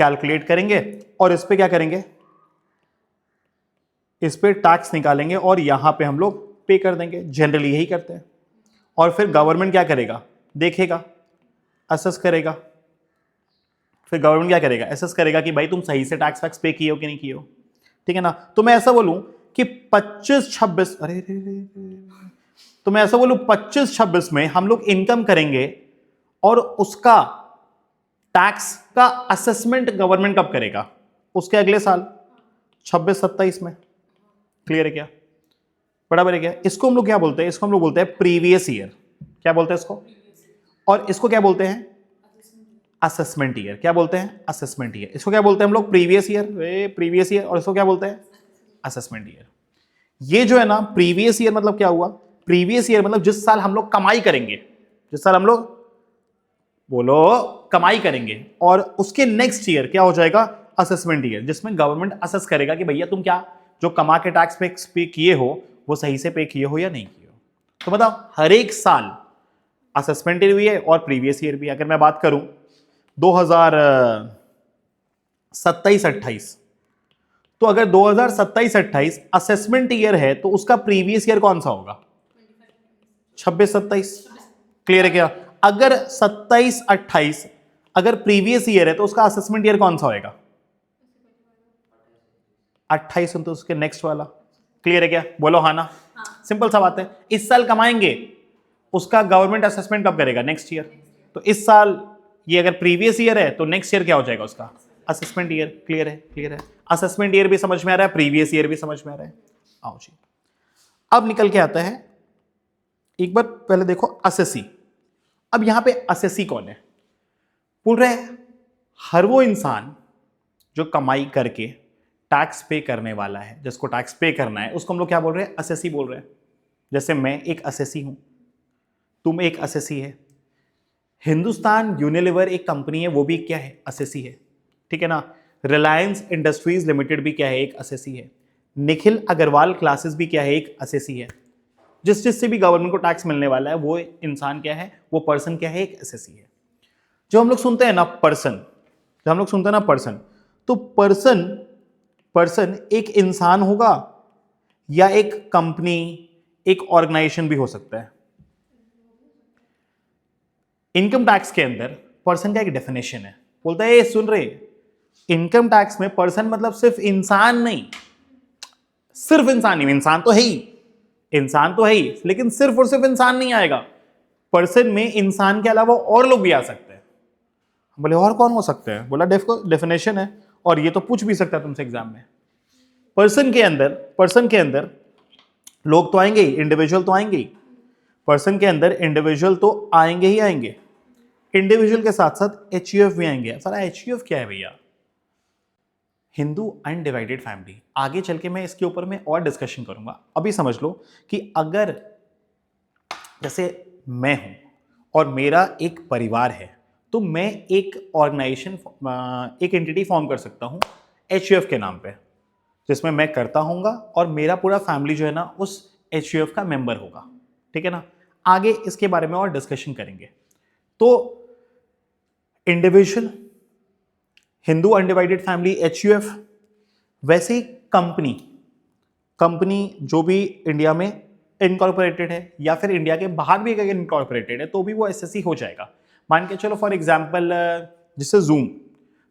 कैलकुलेट करेंगे और इस पे क्या करेंगे? इस पे टैक्स निकालेंगे और यहां पे हम लोग पे कर देंगे। जनरली यही करते हैं। और फिर गवर्नमेंट क्या करेगा? देखेगा, असेस करेगा। फिर गवर्नमेंट क्या करेगा? असेस करेगा कि भाई तुम सही से टैक्स वैक्स पे किए हो कि नहीं किए हो। ठीक है ना? तो मैं ऐसा बोलूं कि 25-26, अरे तो मैं ऐसा बोलूं 25-26 में हम लोग इनकम करेंगे और उसका टैक्स का असेसमेंट गवर्नमेंट कब करेगा? उसके अगले साल 26-27 में। क्लियर है क्या? बराबर है क्या? इसको हम लोग क्या बोलते हैं? इसको हम लोग बोलते हैं प्रीवियस ईयर। क्या बोलते हैं इसको? और इसको क्या बोलते हैं? Assessment year. क्या बोलते हैं? Assessment year. इसको क्या बोलते हैं हम लोग? Previous year. Previous year. और इसको क्या बोलते हैं? Assessment year. ये जो है ना प्रीवियस ईयर मतलब क्या हुआ, प्रीवियस ईयर मतलब जिस साल हम लोग कमाई करेंगे, जिस साल हम लोग बोलो कमाई करेंगे, और उसके नेक्स्ट ईयर क्या हो जाएगा असेसमेंट ईयर, जिसमें गवर्नमेंट असेस करेगा कि भैया तुम क्या जो कमा के टैक्स पे किए हो वो सही से पे किए हो या नहीं किए हो। तो बताओ हर एक साल असेसमेंट ईयर भी है और प्रीवियस ईयर भी है। अगर मैं बात करूं 2027-28, तो अगर 2027-28 असेसमेंट ईयर है तो उसका प्रीवियस ईयर कौन सा होगा, 26-27। क्लियर है क्या? अगर 27-28 अगर प्रीवियस ईयर है तो उसका असेसमेंट ईयर कौन सा होएगा, 28, तो उसके नेक्स्ट वाला। क्लियर है क्या? बोलो हाँ ना। सिंपल सा बात है। इस साल कमाएंगे उसका गवर्नमेंट असेसमेंट कब करेगा, नेक्स्ट ईयर। तो इस साल ये अगर प्रीवियस ईयर है तो नेक्स्ट ईयर क्या हो जाएगा उसका असेसमेंट ईयर। क्लियर है? क्लियर है। असेसमेंट ईयर भी समझ में आ रहा है, प्रीवियस ईयर भी समझ में आ रहा है। आओ जी, अब निकल के आता है, एक बार पहले देखो असेसी। अब यहां पे असेसी कौन है, बोल रहे हैं हर वो इंसान जो कमाई करके टैक्स पे करने वाला है, जिसको टैक्स पे करना है उसको हम लोग क्या बोल रहे हैं, असेसी बोल रहे हैं। जैसे मैं एक असेसी हूं, तुम एक असेसी है, हिंदुस्तान यूनिलीवर एक कंपनी है वो भी क्या है, असेसी है। ठीक है ना। रिलायंस इंडस्ट्रीज लिमिटेड भी क्या है, एक असेसी है। निखिल अग्रवाल क्लासेस भी क्या है, एक असेसी है। जिस जिससे भी गवर्नमेंट को टैक्स मिलने वाला है वो इंसान क्या है, वो पर्सन क्या है, एक असेसी है। जो हम लोग सुनते हैं ना पर्सन, जब हम लोग सुनते हैं ना पर्सन, तो पर्सन एक इंसान होगा या एक कंपनी, एक ऑर्गेनाइजेशन भी हो सकता है। इनकम टैक्स के अंदर पर्सन का एक डेफिनेशन है, बोलता है ये सुन रहे, इनकम टैक्स में पर्सन मतलब सिर्फ इंसान नहीं, सिर्फ इंसान नहीं, इंसान तो है ही, इंसान तो है ही, लेकिन सिर्फ और सिर्फ इंसान नहीं आएगा, पर्सन में इंसान के अलावा और लोग भी आ सकते हैं। बोले और कौन हो सकते हैं, बोला डेफिनेशन है और ये तो पूछ भी सकता है तुमसे एग्जाम में। पर्सन के अंदर लोग तो आएंगे ही, इंडिविजुअल तो आएंगे ही, पर्सन के अंदर इंडिविजुअल तो आएंगे ही आएंगे, इंडिविजुअल के साथ साथ एचयूएफ भी आएंगे। सारा एचयूएफ क्या है भैया, हिंदू अनडिवाइडेड फैमिली। आगे चल के मैं इसके ऊपर में और डिस्कशन करूंगा, अभी समझ लो कि अगर जैसे मैं हूं और मेरा एक परिवार है तो मैं एक ऑर्गेनाइजेशन, एक एंटिटी फॉर्म कर सकता हूं एचयूएफ के नाम पे, जिसमें मैं करता हूँगा और मेरा पूरा फैमिली जो है ना उस एचयूएफ का मेंबर होगा। ठीक है ना। आगे इसके बारे में और डिस्कशन करेंगे। तो individual, Hindu undivided family, HUF, वैसे ही कंपनी जो भी इंडिया में इनकॉर्पोरेटेड है या फिर इंडिया के बाहर भी अगर इनकॉर्पोरेटेड है तो भी वो एसएससी हो जाएगा। मान के चलो फॉर एग्जांपल जैसे जूम,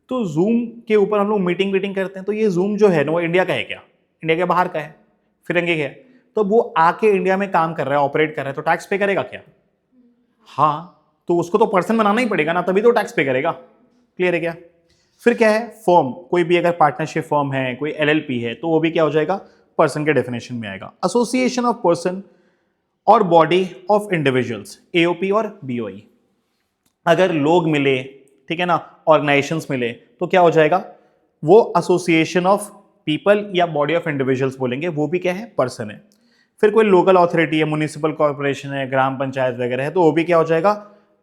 तो जूम के ऊपर हम लोग मीटिंग करते हैं, तो ये जूम जो है ना वो इंडिया का है क्या, इंडिया के बाहर का है, फिरंगी का है, तो वो आके इंडिया में काम कर रहा है, ऑपरेट कर रहा है, तो टैक्स पे करेगा क्या, हाँ, तो उसको तो पर्सन बनाना ही पड़ेगा ना, तभी तो टैक्स पे करेगा। क्लियर है क्या? फिर क्या है, फर्म, कोई भी अगर पार्टनरशिप फर्म है, कोई एलएलपी है, तो वो भी क्या हो जाएगा, पर्सन के डेफिनेशन में आएगा। एसोसिएशन ऑफ पर्सन और बॉडी ऑफ इंडिविजुअल्स, एओपी और बीओई, अगर लोग मिले, ठीक है ना, ऑर्गेनाइजेशंस मिले, तो क्या हो जाएगा, वो एसोसिएशन ऑफ पीपल या बॉडी ऑफ इंडिविजुअल्स बोलेंगे, वो भी क्या है, पर्सन है। फिर कोई लोकल अथॉरिटी है, म्युनिसिपल कॉर्पोरेशन है, ग्राम पंचायत वगैरह है, तो वो भी क्या हो जाएगा,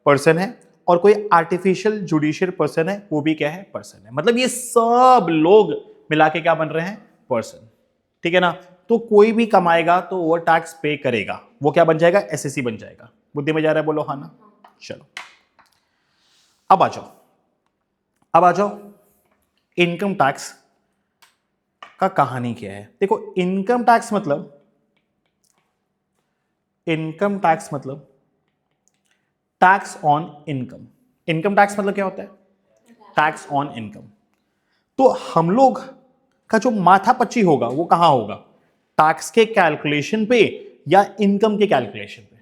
पर्सन है। और कोई आर्टिफिशियल जुडिशियल पर्सन है, वो भी क्या है, पर्सन है। मतलब ये सब लोग मिला के क्या बन रहे हैं, पर्सन। ठीक है ना। तो कोई भी कमाएगा तो वो टैक्स पे करेगा, वो क्या बन जाएगा, एसएससी बन जाएगा। बुद्धि में जा रहा है, बोलो हाँ ना। चलो अब आ जाओ इनकम टैक्स का कहानी क्या है। देखो इनकम टैक्स मतलब tax on income. Income tax मतलब क्या होता है, टैक्स ऑन इनकम। तो हम लोग का जो माथापच्ची होगा वो कहां होगा, टैक्स के कैलकुलेशन पे या इनकम के कैलकुलेशन पे।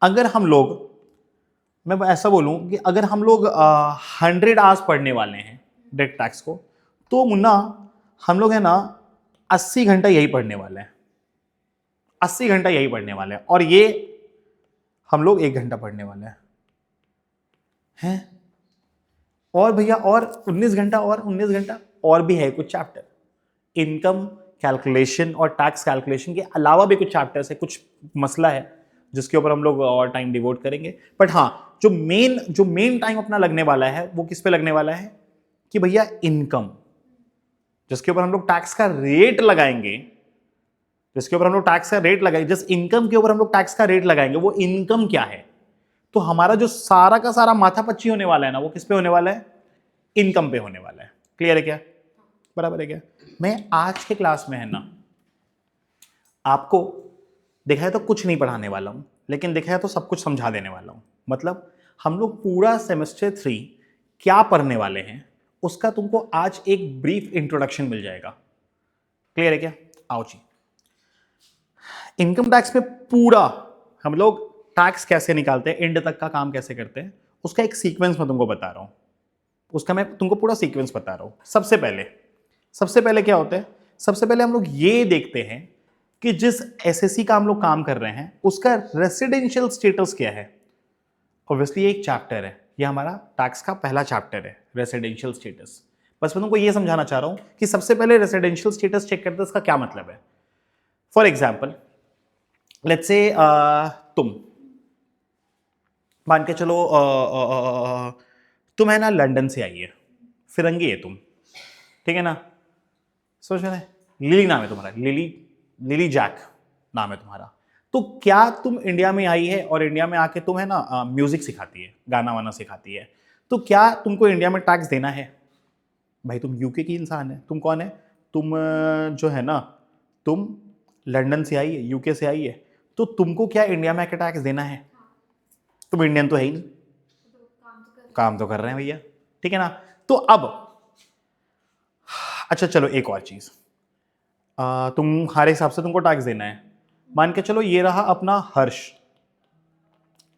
अगर हम लोग, मैं ऐसा बोलूं कि अगर हम लोग 100 आवर्स पढ़ने वाले हैं डायरेक्ट टैक्स को, तो मुन्ना हम लोग है ना 80 घंटा यही पढ़ने वाले हैं, 80 घंटा यही पढ़ने वाले हैं, और ये हम लोग 1 घंटा पढ़ने वाले हैं। और भैया और 19 घंटा और 19 घंटा और भी है कुछ चैप्टर, इनकम कैलकुलेशन और टैक्स कैलकुलेशन के अलावा भी कुछ चैप्टर्स है, कुछ मसला है जिसके ऊपर हम लोग और टाइम डिवोट करेंगे। बट हाँ, जो मेन टाइम अपना लगने वाला है वो किस पे लगने वाला है कि भैया इनकम, जिसके ऊपर हम लोग टैक्स का रेट लगाएंगे, जिसके ऊपर हम लोग टैक्स का रेट लगाएंगे, जिस इनकम के ऊपर हम लोग टैक्स का रेट लगाएंगे वो इनकम क्या है। तो हमारा जो सारा का सारा माथापच्ची होने वाला है ना, वो किस पे होने वाला है, इनकम पे होने वाला है। क्लियर है क्या, बराबर है क्या। मैं आज के क्लास में है ना आपको देखा है तो कुछ नहीं पढ़ाने वाला हूं, लेकिन देखा है तो सब कुछ समझा देने वाला हूं। मतलब हम लोग पूरा सेमेस्टर 3 क्या पढ़ने वाले हैं उसका तुमको आज एक ब्रीफ इंट्रोडक्शन मिल जाएगा। क्लियर है क्या। आओ जी, इनकम टैक्स में पूरा हम लोग टैक्स कैसे निकालते हैं, एंड तक का काम कैसे करते हैं, उसका एक सीक्वेंस मैं तुमको बता रहा हूं। उसका मैं तुमको पूरा सीक्वेंस बता रहा हूं। सबसे पहले क्या होता है, सबसे पहले हम लोग ये देखते हैं कि जिस एसएससी का हम लोग काम कर रहे हैं उसका रेसिडेंशियल स्टेटस क्या है। ऑब्वियसली एक चैप्टर है, ये हमारा टैक्स का पहला चैप्टर है, रेसिडेंशियल स्टेटस। बस मैं तुमको ये समझाना चाह रहा हूं कि सबसे पहले रेसिडेंशियल स्टेटस चेक करते हैं, इसका क्या मतलब है। फॉर एग्जाम्पल लेट्स से तुम मान के चलो तुम है ना लंदन से आई है, फिरंगी है तुम, ठीक है ना। सोच रहे लिली नाम है तुम्हारा, लिली जैक नाम है तुम्हारा। तो क्या तुम इंडिया में आई है और इंडिया में आके तुम है ना म्यूजिक सिखाती है, गाना वाना सिखाती है, तो क्या तुमको इंडिया में टैक्स देना है। भाई तुम यूके की इंसान है, तुम कौन है, तुम जो है ना तुम लंदन से आई है, यूके से आई है, तो तुमको क्या इंडिया में आके टैक्स देना है। तुम इंडियन तो है ही नहीं, काम तो कर रहे हैं भैया, ठीक है ना। तो अब अच्छा चलो एक और चीज, तुम्हारे हिसाब से तुमको टैक्स देना है। मान के चलो ये रहा अपना हर्ष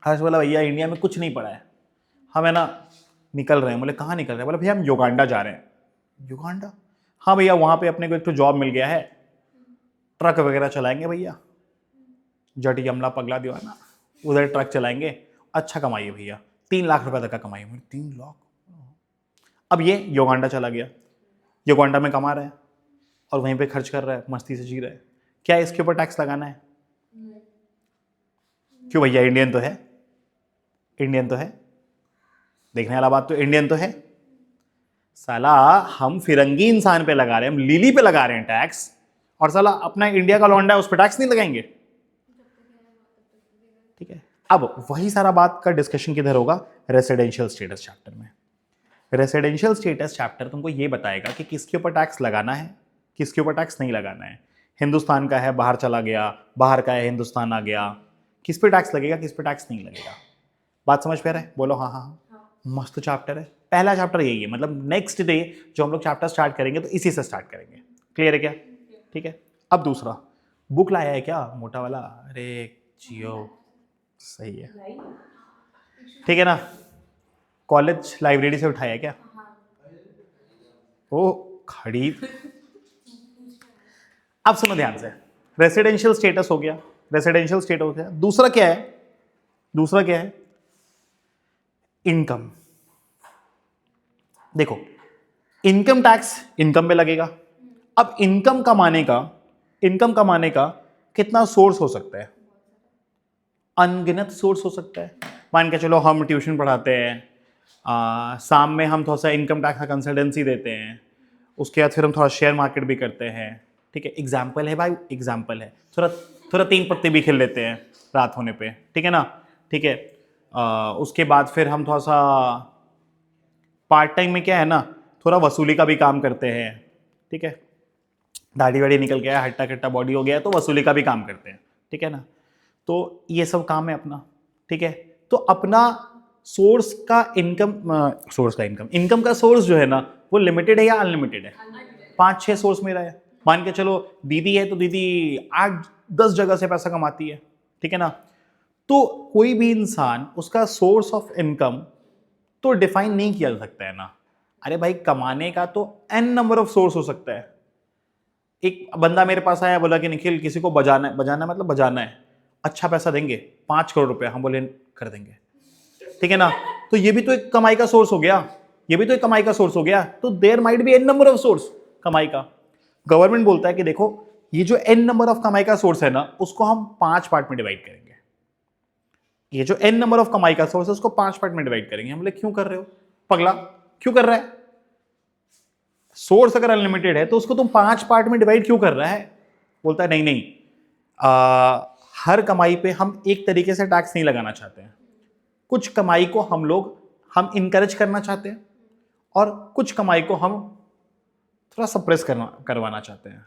बोला भैया इंडिया में कुछ नहीं पड़ा है, हम है ना निकल रहे हैं। बोले कहाँ निकल रहे हैं, बोले भैया हम युगांडा जा रहे हैं। युगांडा, हाँ भैया वहां पे अपने को एक तो जॉब मिल गया है, ट्रक वगैरह चलाएंगे भैया, जट यमला पगला दीवाना, उधर ट्रक चलाएंगे, अच्छा कमाइए भैया, 3 लाख रुपए तक का कमाइए। 3 लाख। अब ये युगांडा चला गया, युगांडा में कमा रहा है और वहीं पे खर्च कर रहा है, मस्ती से जी रहा है। क्या इसके ऊपर टैक्स लगाना है। क्यों भैया, इंडियन तो है, इंडियन तो है, देखने वाला बात तो इंडियन तो है। साला हम फिरंगी इंसान पे लगा रहे हैं, हम लिली पे लगा रहे हैं टैक्स, और साला अपना इंडिया का लौंडा है उस पर टैक्स नहीं लगाएंगे। ठीक है, अब वही सारा बात का डिस्कशन किधर होगा, रेसिडेंशियल स्टेटस चैप्टर में। रेसिडेंशियल स्टेटस चैप्टर तुमको ये बताएगा कि किसके ऊपर टैक्स लगाना है, किसके ऊपर टैक्स नहीं लगाना है। हिंदुस्तान का है बाहर चला गया, बाहर का है हिंदुस्तान आ गया, किस पे टैक्स लगेगा, किस पे टैक्स नहीं लगेगा। बात समझ पे रहे, बोलो हाँ हाँ हाँ। मस्त चैप्टर है, पहला चैप्टर यही है। मतलब नेक्स्ट डे जो हम लोग चैप्टर स्टार्ट करेंगे तो इसी से स्टार्ट करेंगे। क्लियर है क्या, ठीक है। अब दूसरा, बुक लाया है क्या मोटा वाला, अरे जियो सही है, ठीक है ना। कॉलेज लाइब्रेरी से उठाया क्या, ओ खड़ी। अब सुनो ध्यान से, रेसिडेंशियल स्टेटस हो गया, रेसिडेंशियल स्टेटस हो गया। दूसरा क्या है, दूसरा क्या है, इनकम। देखो इनकम टैक्स इनकम में लगेगा। अब इनकम कमाने का कितना सोर्स हो सकता है, अनगिनत सोर्स हो सकता है। मान के चलो हम ट्यूशन पढ़ाते हैं, शाम में हम थोड़ा सा इनकम टैक्स का कंसल्टेंसी देते हैं, उसके बाद फिर हम थोड़ा शेयर मार्केट भी करते हैं। ठीक है, एग्जाम्पल है भाई, एग्जाम्पल है, थोड़ा 3 पत्ते भी खेल लेते हैं रात होने पे, ठीक है ना। ठीक है, उसके बाद फिर हम थोड़ा सा पार्ट टाइम में क्या है ना, थोड़ा वसूली का भी काम करते हैं। ठीक है, दाढ़ी वाड़ी निकल गया, हट्टा कट्टा बॉडी हो गया तो वसूली का भी काम करते हैं, ठीक है ना। तो ये सब काम है अपना, ठीक है। तो अपना सोर्स का इनकम का सोर्स जो है ना वो लिमिटेड है या अनलिमिटेड है, 5-6 सोर्स मेरा है। मान के चलो दीदी है तो दीदी 8-10 जगह से पैसा कमाती है, ठीक है ना। तो कोई भी इंसान उसका सोर्स ऑफ इनकम तो डिफाइन नहीं किया जा सकता है ना। अरे भाई कमाने का तो n नंबर ऑफ सोर्स हो सकता है। एक बंदा मेरे पास आया, बोला कि निखिल किसी को बजाना है, मतलब बजाना है, अच्छा पैसा देंगे, 5 करोड़ रुपए। हम बोले कर देंगे, ठीक है ना। तो ये भी तो एक कमाई का सोर्स हो गया, ये भी तो एक कमाई का सोर्स हो गया। तो there might be an number of source कमाई का। गवर्नमेंट बोलता है कि देखो ये जो n नंबर ऑफ कमाई का सोर्स है ना, उसको हम 5 पार्ट में डिवाइड करेंगे। ये जो n नंबर ऑफ कमाई का सोर्स है उसको 5 पार्ट में डिवाइड करेंगे। हम बोले क्यों कर रहे हो पगला, क्यों कर रहा है? सोर्स अगर अनलिमिटेड है तो उसको तुम 5 पार्ट में डिवाइड क्यों कर रहा है? बोलता है नहीं नहीं, हर कमाई पे हम एक तरीके से टैक्स नहीं लगाना चाहते हैं। कुछ कमाई को हम इनकरेज करना चाहते हैं और कुछ कमाई को हम थोड़ा सप्रेस करवाना चाहते हैं।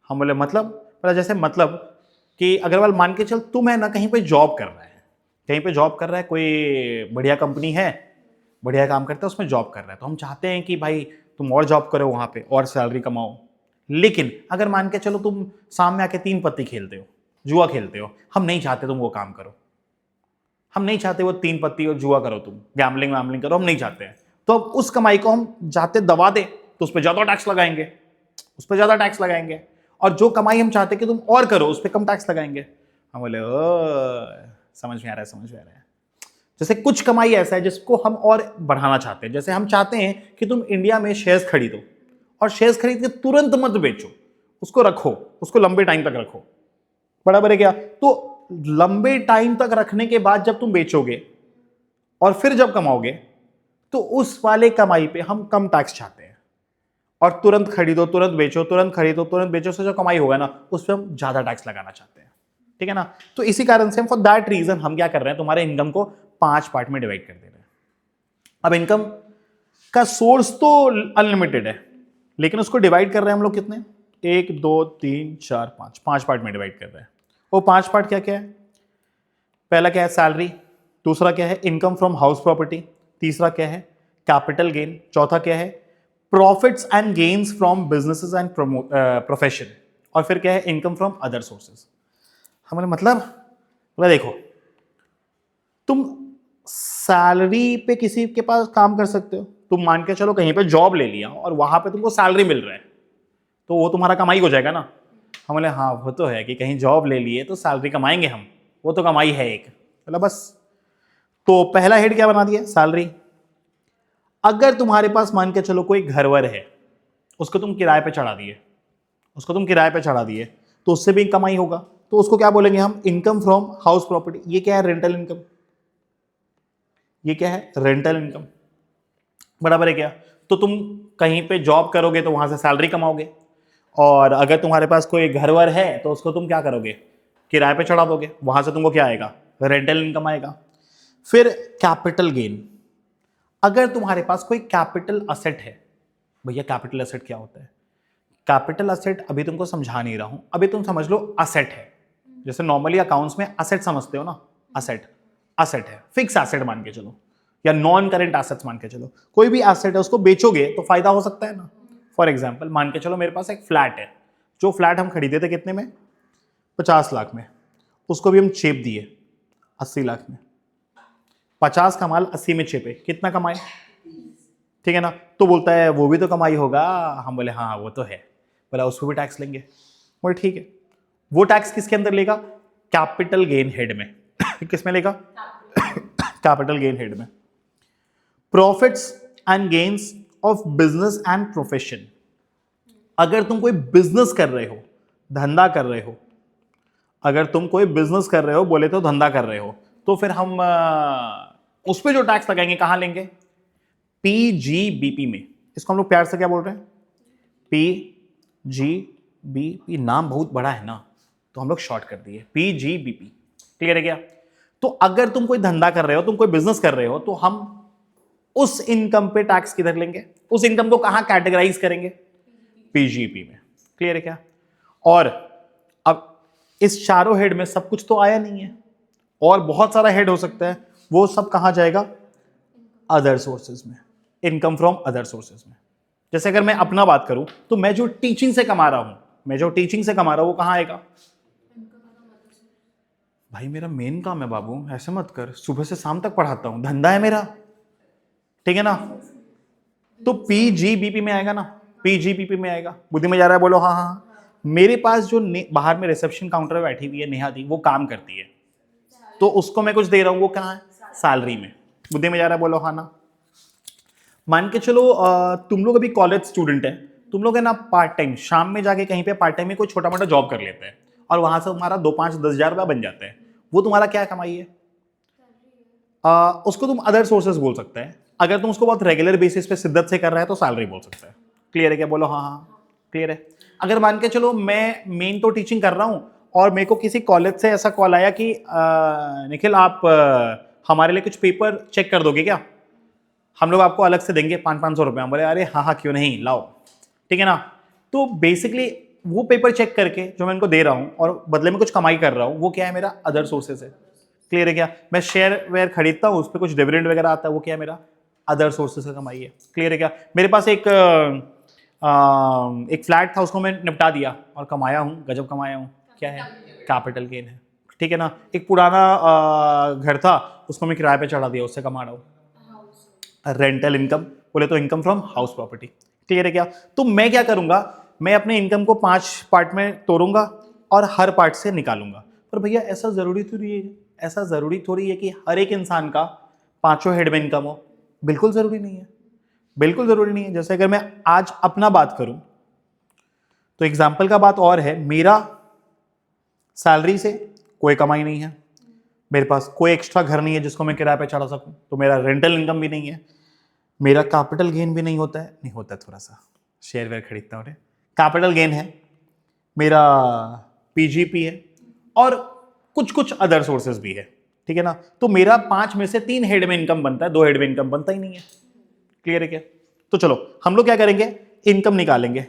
हम बोले मतलब जैसे मतलब कि अग्रवाल मान के चल तुम है ना कहीं पे जॉब कर रहा है, कोई बढ़िया कंपनी है, बढ़िया काम करता है, उसमें जॉब कर रहा है, तो हम चाहते हैं कि भाई तुम और जॉब करो वहां पे और सैलरी कमाओ। लेकिन अगर मान के चलो तुम शाम में आके 3 पत्ती खेलते हो, जुआ खेलते हो, हम नहीं चाहते तुम वो काम करो, हम नहीं चाहते वो 3 पत्ती और जुआ करो, तुम गैम्बलिंग वैम्बलिंग करो, हम नहीं चाहते हैं। तो अब उस कमाई को हम जाते दबा दे तो उस पर ज्यादा टैक्स लगाएंगे, और जो कमाई हम चाहते कि तुम और करो उस पर कम टैक्स लगाएंगे। हम बोले ओ समझ में आ रहा है। जैसे कुछ कमाई ऐसा है जिसको हम और बढ़ाना चाहते हैं। जैसे हम चाहते हैं कि तुम इंडिया में शेयर्स खरीदो और शेयर्स खरीद के तुरंत मत बेचो, उसको रखो, उसको लंबे टाइम तक रखो, बराबर है क्या? तो लंबे टाइम तक रखने के बाद जब तुम बेचोगे और फिर जब कमाओगे तो उस वाले कमाई पे हम कम टैक्स चाहते हैं, और तुरंत खरीदो तुरंत बेचो, तुरंत खरीदो तुरंत बेचो से जो कमाई होगा ना उस पर हम ज्यादा टैक्स लगाना चाहते हैं। ठीक है ना? तो इसी कारण से हम फॉर दैट रीजन हम क्या कर रहे हैं, तुम्हारे इनकम को 5 पार्ट में डिवाइड कर दे रहे हैं। अब इनकम का सोर्स तो अनलिमिटेड है, लेकिन उसको डिवाइड कर रहे हैं हम लोग कितने, 1 2 3 4 5 पार्ट में डिवाइड कर रहे हैं। वो 5 पार्ट क्या क्या है? पहला क्या है? सैलरी। दूसरा क्या है? Income from house property. तीसरा क्या है? Capital gain. चौथा क्या है? Profits and gains from businesses and profession. और फिर क्या है? Income from other sources. हमारे मतलब देखो, तुम सैलरी पे किसी के पास काम कर सकते हो, तुम मान के चलो कहीं पे जॉब ले लिया और वहां पे तुमको सैलरी मिल रहा है, तो वो तुम्हारा कमाई हो जाएगा ना। हम बोले हाँ वो तो है कि कहीं जॉब ले लिए तो सैलरी कमाएंगे हम, वो तो कमाई है एक, बोला बस। तो पहला हेड क्या बना दिया? सैलरी। अगर तुम्हारे पास मान के चलो कोई घरवर है, उसको तुम किराए पे चढ़ा दिए, तो उससे भी कमाई होगा, तो उसको क्या बोलेंगे हम? Income from house property. ये क्या है? Rental income. ये क्या है? रेंटल इनकम, बराबर है क्या? तो तुम कहीं पे जॉब करोगे तो वहां से सैलरी कमाओगे, और अगर तुम्हारे पास कोई घरवर है तो उसको तुम क्या करोगे? किराए पे चढ़ा दोगे, वहां से तुमको क्या आएगा? रेंटल इनकम आएगा। फिर कैपिटल गेन। अगर तुम्हारे पास कोई कैपिटल असेट है, भैया कैपिटल असेट क्या होता है? कैपिटल असेट अभी तुमको समझा नहीं रहा हूं, अभी तुम समझ लो असेट है। जैसे नॉर्मली अकाउंट्स में असेट समझते हो ना, असेट है, फिक्स एसेट मान के चलो, या नॉन करेंट एसेट्स मान के चलो। कोई भी एसेट है उसको बेचोगे तो फायदा हो सकता है ना। फॉर एग्जाम्पल मान के चलो मेरे पास एक फ्लैट है, जो फ्लैट हम खरीदे थे कितने में? 50 लाख में, उसको भी हम चेप दिए 80 लाख में। 50 का माल 80 में चेपे, कितना कमाए? ठीक है ना? तो बोलता है वो भी तो कमाई होगा। हम बोले हाँ वो तो है। बोला उस पर भी टैक्स लेंगे। बोले ठीक है। वो टैक्स किसके अंदर लेगा? कैपिटल गेन हेड में। किस में लेगा? कैपिटल गेन हेड में। Profits and gains of business and profession. अगर तुम कोई बिजनेस कर रहे हो, धंधा कर रहे हो, अगर तुम कोई बिजनेस कर रहे हो, बोले तो धंधा कर रहे हो, तो फिर हम उस पर जो टैक्स लगाएंगे कहां लेंगे? पीजीबीपी में। इसको हम लोग प्यार से क्या बोल रहे हैं? पीजीबीपी। नाम बहुत बड़ा है ना, तो हम लोग शॉर्ट कर दिए पीजीबीपी। क्लियर है क्या? तो अगर तुम कोई धंधा कर रहे हो, तुम कोई बिजनेस कर रहे हो, तो हम उस इनकम पे टैक्स किधर लेंगे? उस इनकम को कहां कैटेगराइज करेंगे? पीजीबी में। क्लियर है क्या? और अब इस चारों हेड में सब कुछ तो आया नहीं है, और बहुत सारा हेड हो सकता है, वो सब कहां जाएगा? अदर सोर्सेज में, इनकम फ्रॉम अदर सोर्सेज में। जैसे अगर मैं अपना बात करूं तो मैं जो टीचिंग से कमा रहा हूं, वो कहां आएगा? भाई मेरा मेन काम है बाबू, ऐसे मत कर, सुबह से शाम तक पढ़ाता हूं, धंधा है मेरा, ठीक है ना? तो पीजीबीपी में आएगा ना, पीजीबीपी में आएगा। बुद्धि में जा रहा है? बोलो हाँ हाँ। मेरे पास जो बाहर में रिसेप्शन काउंटर पे बैठी हुई है नेहा दी, वो काम करती है, तो उसको मैं कुछ दे रहा हूं, वो कहाँ है? सैलरी में। बुद्धि में जा रहा है? बोलो हाँ ना। मान के चलो तुम लोग अभी कॉलेज स्टूडेंट है, तुम लोग है ना पार्ट टाइम शाम में जाके कहीं पे पार्ट टाइम में कोई छोटा मोटा जॉब कर लेते हैं और वहां से तुम्हारा 2 5 10 हज़ार रुपया बन जाते हैं, वो तुम्हारा क्या कमाई है? उसको तुम अदर सोर्सेज बोल सकते हैं। अगर तुम उसको बहुत रेगुलर बेसिस पे शिद्दत से कर रहा है तो सैलरी बोल सकते हैं। क्लियर है क्या? बोलो हाँ हाँ क्लियर है। अगर मान के चलो मैं मेन तो टीचिंग कर रहा हूं और मेरे को किसी कॉलेज से ऐसा कॉल आया कि निखिल आप हमारे लिए कुछ पेपर चेक कर दोगे क्या, हम लोग आपको अलग से देंगे 500-500 रुपये। हम बोले अरे हाँ हाँ क्यों नहीं, लाओ, ठीक है ना। तो बेसिकली वो पेपर चेक करके जो मैं इनको दे रहा हूँ और बदले में कुछ कमाई कर रहा हूँ, वो क्या है? मेरा अदर सोर्सेज है। क्लियर है क्या? मैं शेयर वेयर खरीदता हूँ, उस पर कुछ डिविडेंड वगैरह आता है, वो क्या है? मेरा अदर सोर्सेज का कमाई है। क्लियर है क्या? मेरे पास एक फ्लैट था, उसको मैं निपटा दिया और कमाया हूँ, गजब कमाया हूँ। क्या है? कैपिटल गेन है। ठीक है ना। एक पुराना घर था, उसको मैं किराए पे चढ़ा दिया, उससे कमा रहा हूँ। रेंटल इनकम बोले तो income from house property. Clear है क्या? तो मैं क्या करूंगा, मैं अपने इनकम को 5 पार्ट में तोड़ूंगा और हर पार्ट से निकालूंगा। पर भैया ऐसा जरूरी थोड़ी है, ऐसा जरूरी थोड़ी है कि हर एक इंसान का 5 हेड में इनकम हो। बिल्कुल जरूरी नहीं है, बिल्कुल जरूरी नहीं है। जैसे अगर मैं आज अपना बात करूं तो एग्जाम्पल का बात और है, मेरा सैलरी से कोई कमाई नहीं है, मेरे पास कोई एक्स्ट्रा घर नहीं है जिसको मैं किराए पे चढ़ा सकूं, तो मेरा रेंटल इनकम भी नहीं है, मेरा कैपिटल गेन भी नहीं होता है, नहीं होता है थोड़ा सा, शेयर वेयर खरीदता हूँ, कैपिटल गेन है, मेरा पीजीपी है और कुछ कुछ अदर सोर्सेज भी है। ठीक है ना। तो मेरा 5 में से 3 हेड में इनकम बनता है, 2 हेड में इनकम बनता ही नहीं है। क्लियर है क्या? तो चलो हम लोग क्या करेंगे, इनकम निकालेंगे।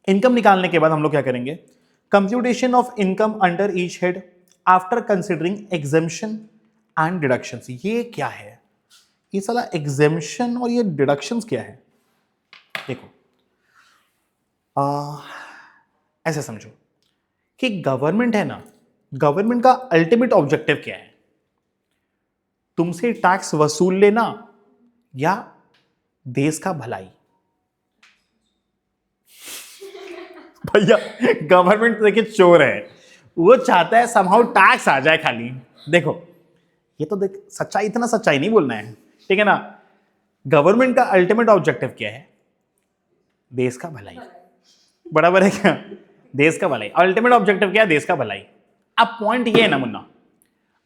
इनकम निकालने के बाद हम लोग क्या करेंगे, computation of income under each head after considering exemption and deductions. ये क्या है? ये साला एग्जेम्पशन और ये डिडक्शंस क्या है? देखो ऐसे समझो कि गवर्नमेंट है ना, गवर्नमेंट का अल्टीमेट ऑब्जेक्टिव क्या है? तुमसे टैक्स वसूल लेना या देश का भलाई? भैया गवर्नमेंट तो देखिए चोर है, वो चाहता है समहाउ टैक्स आ जाए खाली। देखो ये तो देख सच्चाई, इतना सच्चाई नहीं बोलना है, ठीक है ना। गवर्नमेंट का अल्टीमेट ऑब्जेक्टिव क्या है? देश का भलाई। बराबर है क्या? देश का भलाई अल्टीमेट ऑब्जेक्टिव क्या है? देश का भलाई। अब पॉइंट ये है ना मुन्ना,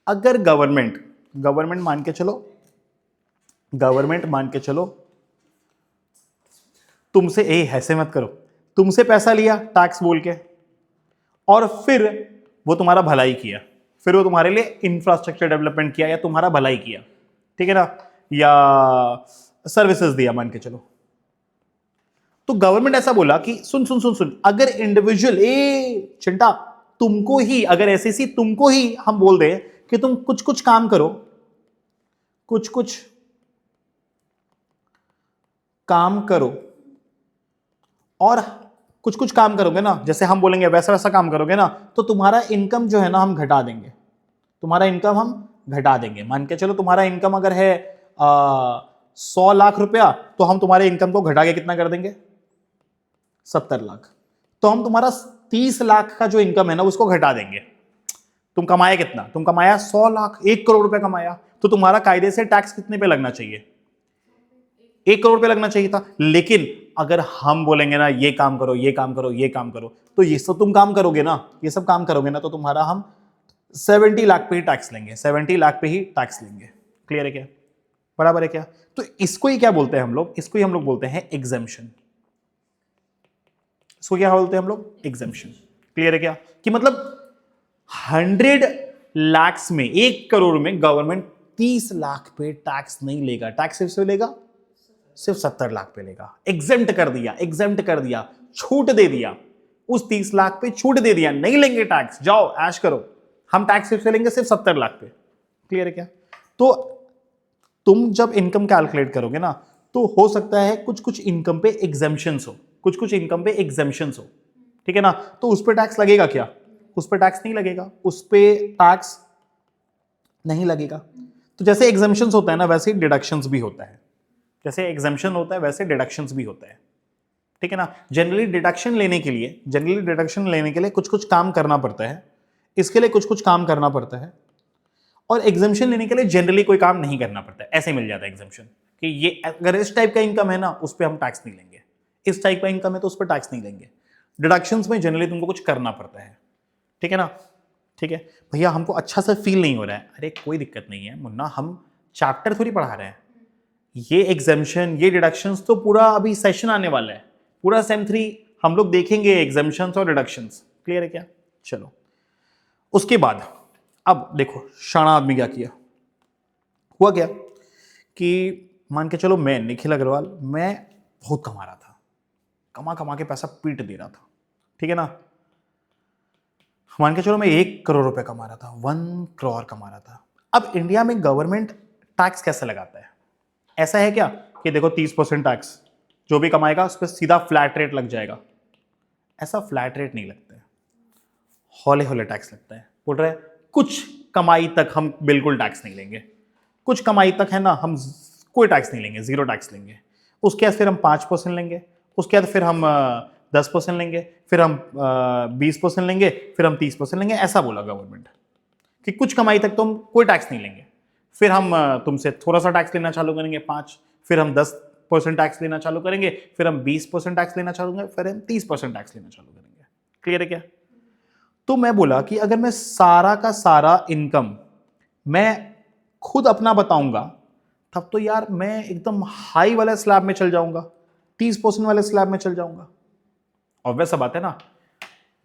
अगर गवर्नमेंट गवर्नमेंट मान के चलो, गवर्नमेंट मान के चलो तुमसे, ऐसे मत करो, तुमसे पैसा लिया टैक्स बोल के और फिर वो तुम्हारा भलाई किया, फिर वो तुम्हारे लिए इंफ्रास्ट्रक्चर डेवलपमेंट किया या तुम्हारा भलाई किया, ठीक है ना, या सर्विसेज दिया मान के चलो। तो गवर्नमेंट ऐसा बोला कि सुन सुन सुन सुन, अगर इंडिविजुअल चिंटा तुमको ही, अगर ऐसे तुमको ही हम बोल दे कि तुम कुछ कुछ काम करो, कुछ कुछ काम करो और कुछ कुछ काम करोगे ना, जैसे हम बोलेंगे वैसा वैसा काम करोगे ना, तो तुम्हारा इनकम जो है ना हम घटा देंगे, तुम्हारा इनकम हम घटा देंगे। मान के चलो तुम्हारा इनकम अगर है 100 लाख रुपया, तो हम तुम्हारे इनकम को घटा के कितना कर देंगे? 70 लाख। तो हम तुम्हारा 30 लाख का जो इनकम है ना उसको घटा देंगे। तुम कमाया कितना? तुम कमाया 100 लाख, 1 करोड़ रुपया कमाया, तो तुम्हारा कायदे से टैक्स कितने पे लगना चाहिए? 1 करोड़ पे लगना चाहिए था। लेकिन अगर हम बोलेंगे ना ये काम करो, ये काम करो, ये काम करो, तो ये सब तुम काम करोगे ना, ये सब काम करोगे ना, तो तुम्हारा हम 70 लाख पे ही टैक्स लेंगे, 70 लाख पे ही टैक्स लेंगे। क्लियर है क्या? बराबर है क्या? तो इसको ही क्या बोलते हैं हम लोग? इसको ही हम लोग बोलते हैं एग्जेम्पशन। इसको क्या बोलते हैं हम लोग? एग्जेम्पशन। क्लियर है क्या? कि मतलब 100 लाख में, 1 करोड़ में गवर्नमेंट 30 लाख पे टैक्स नहीं लेगा, टैक्स सिर्फ लेगा, सिर्फ 70 लाख पे लेगा। एग्जेम्प्ट कर दिया, एग्जेम्प्ट कर दिया, छूट दे दिया, उस 30 लाख पे छूट दे दिया, नहीं लेंगे टैक्स, जाओ ऐश करो, हम टैक्स सिर्फ लेंगे सिर्फ 70 लाख पे। क्लियर है क्या? तो तुम जब इनकम कैलकुलेट करोगे ना, तो हो सकता है कुछ कुछ इनकम पे एग्जेम्पशंस हो, कुछ कुछ इनकम पे एग्जेम्पशंस हो, ठीक है ना। तो उस पर टैक्स लगेगा क्या? उस पर टैक्स नहीं लगेगा, उस पर टैक्स नहीं लगेगा। तो जैसे एग्जेम्पशंस होता है ना, वैसे ही डिडक्शंस भी होता है, जैसे एग्जेम्पशन होता है वैसे डिडक्शंस भी होता है, ठीक है ना। जनरली डिडक्शन लेने के लिए कुछ कुछ काम करना पड़ता है, इसके लिए कुछ कुछ काम करना पड़ता है, और एग्जेम्पशन लेने के लिए जनरली कोई काम नहीं करना पड़ता है, ऐसे मिल जाता है एग्जेम्पशन कि ये अगर इस टाइप का इनकम है ना उस पर हम टैक्स नहीं लेंगे, इस टाइप का इनकम है तो उस पर टैक्स नहीं लेंगे। डिडक्शंस में जनरली तुमको कुछ करना पड़ता है, ठीक है ना। ठीक है भैया, हमको अच्छा सा फील नहीं हो रहा है, अरे कोई दिक्कत नहीं है मुन्ना, हम चैप्टर थोड़ी पढ़ा रहे हैं। ये एग्जाम्शन, ये डिडक्शंस तो पूरा अभी सेशन आने वाला है, पूरा सेम 3 हम लोग देखेंगे एग्जाम्शंस और डिडक्शंस। क्लियर है क्या? चलो उसके बाद अब देखो शाना आदमी क्या किया। हुआ क्या कि मान के चलो मैं निखिल अग्रवाल, मैं बहुत कमा रहा था, कमा कमा के पैसा पीट दे रहा था, ठीक है ना। मान के चलो मैं 1 करोड़ रुपए कमा रहा था, 1 करोड़ कमा रहा था। अब इंडिया में गवर्नमेंट टैक्स कैसे लगाता है? ऐसा है क्या कि देखो 30% टैक्स जो भी कमाएगा उस पर सीधा फ्लैट रेट लग जाएगा? ऐसा फ्लैट रेट नहीं लगता है, हौले हौले टैक्स लगता है। बोल रहे हैं कुछ कमाई तक हम बिल्कुल टैक्स नहीं लेंगे, कुछ कमाई तक है ना हम कोई टैक्स नहीं लेंगे, 0 टैक्स लेंगे। उसके बाद फिर हम 5% लेंगे, उसके बाद फिर हम 10% लेंगे, फिर हम 20% लेंगे, फिर हम 30% लेंगे। ऐसा बोला गवर्नमेंट कि कुछ कमाई तक तो हम कोई टैक्स नहीं लेंगे, फिर हम तुमसे थोड़ा सा टैक्स लेना चालू करेंगे 5, फिर हम 10% टैक्स लेना चालू करेंगे, फिर हम 20% टैक्स लेना चालू करेंगे, फिर हम 30% टैक्स लेना चालू करेंगे। क्लियर है क्या? तो मैं बोला कि अगर मैं सारा का सारा इनकम मैं खुद अपना बताऊंगा तब तो यार मैं एकदम हाई वाले स्लैब में चल जाऊंगा, 30% वाले स्लैब में चल जाऊंगा। और वैसा बात है ना,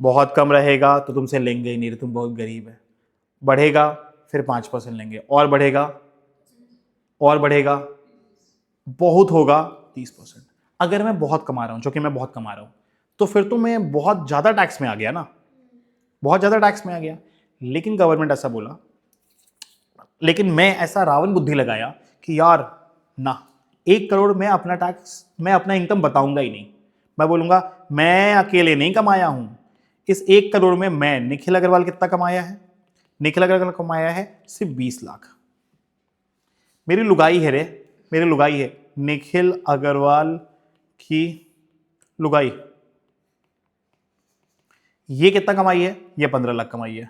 बहुत कम रहेगा तो तुमसे लेंगे ही नहीं, तुम बहुत गरीब है। बढ़ेगा फिर 5% लेंगे, और बढ़ेगा और बढ़ेगा, बहुत होगा 30%। अगर मैं बहुत कमा रहा हूं, जो कि मैं बहुत कमा रहा हूं, तो फिर तो मैं बहुत ज्यादा टैक्स में आ गया ना, बहुत ज्यादा टैक्स में आ गया। लेकिन गवर्नमेंट ऐसा बोला, लेकिन मैं ऐसा रावण बुद्धि लगाया कि यार ना, 1 करोड़ मैं अपना टैक्स, मैं अपना इनकम बताऊंगा ही नहीं। मैं बोलूंगा मैं अकेले नहीं कमाया हूं, इस 1 करोड़ में मैं निखिल अग्रवाल कितना कमाया है? निखिल अग्रवाल कमाया है सिर्फ 20 लाख। मेरी लुगाई है रे, मेरी लुगाई है निखिल अग्रवाल की लुगाई। ये कितना कमाई है? ये 15 लाख कमाई है।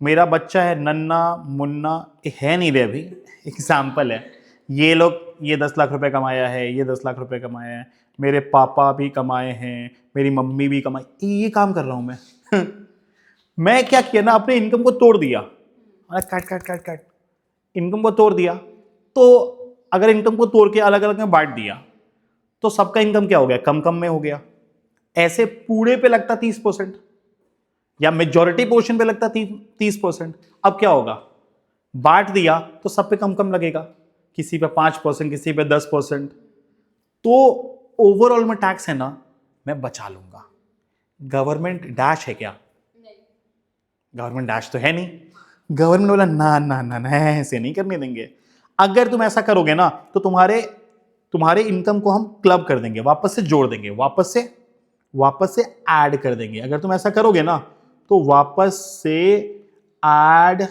मेरा बच्चा है नन्ना मुन्ना, है नहीं रे अभी, एग्जाम्पल है। ये लोग, ये 10 लाख रुपए कमाया है, ये 10 लाख रुपए कमाया है, मेरे पापा भी कमाए हैं, मेरी मम्मी भी कमाई, ये काम कर रहा हूं मैं। मैं क्या किया ना, अपने इनकम को तोड़ दिया, अरे काट काट काट काट, इनकम को तोड़ दिया। तो अगर इनकम को तोड़ के अलग अलग में बांट दिया तो सबका इनकम क्या हो गया? कम कम में हो गया। ऐसे पूरे पे लगता 30% या मेजॉरिटी पोर्शन पे लगता 30%। अब क्या होगा? बांट दिया तो सब पे कम कम लगेगा, किसी पे 5%, किसी पे 10%। तो ओवरऑल में टैक्स है ना मैं बचा लूंगा। गवर्नमेंट डैश है क्या? गवर्नमेंट डैश तो है नहीं। गवर्नमेंट बोला ना ना ना ना, ऐसे नहीं करने देंगे। अगर तुम ऐसा करोगे ना तो तुम्हारे तुम्हारे इनकम को हम क्लब कर देंगे, वापस से जोड़ देंगे, वापस से ऐड कर देंगे। अगर तुम ऐसा करोगे ना तो वापस से ऐड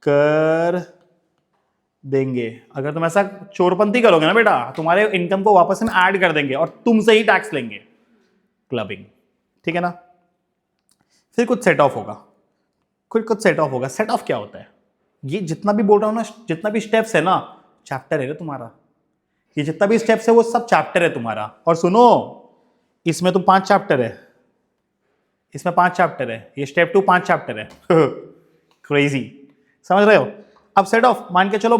कर देंगे। अगर तुम ऐसा चोरपंथी करोगे ना बेटा, तुम्हारे इनकम को वापस हम ऐड कर देंगे और तुमसे ही टैक्स लेंगे। क्लबिंग, ठीक है ना। फिर कुछ सेट ऑफ होगा, कुछ सेट ऑफ होगा। सेट ऑफ क्या होता है? ये जितना भी बोल रहा हूं ना, जितना भी स्टेप्स है ना, चैप्टर है तुम्हारा। ये जितना भी स्टेप्स है वो सब चैप्टर है तुम्हारा। और सुनो, इसमें तो 5 चैप्टर है, इसमें 5 चैप्टर है, ये स्टेप 2 5 चैप्टर है। क्रेजी, समझ रहे हो? अब सेट ऑफ, मान के चलो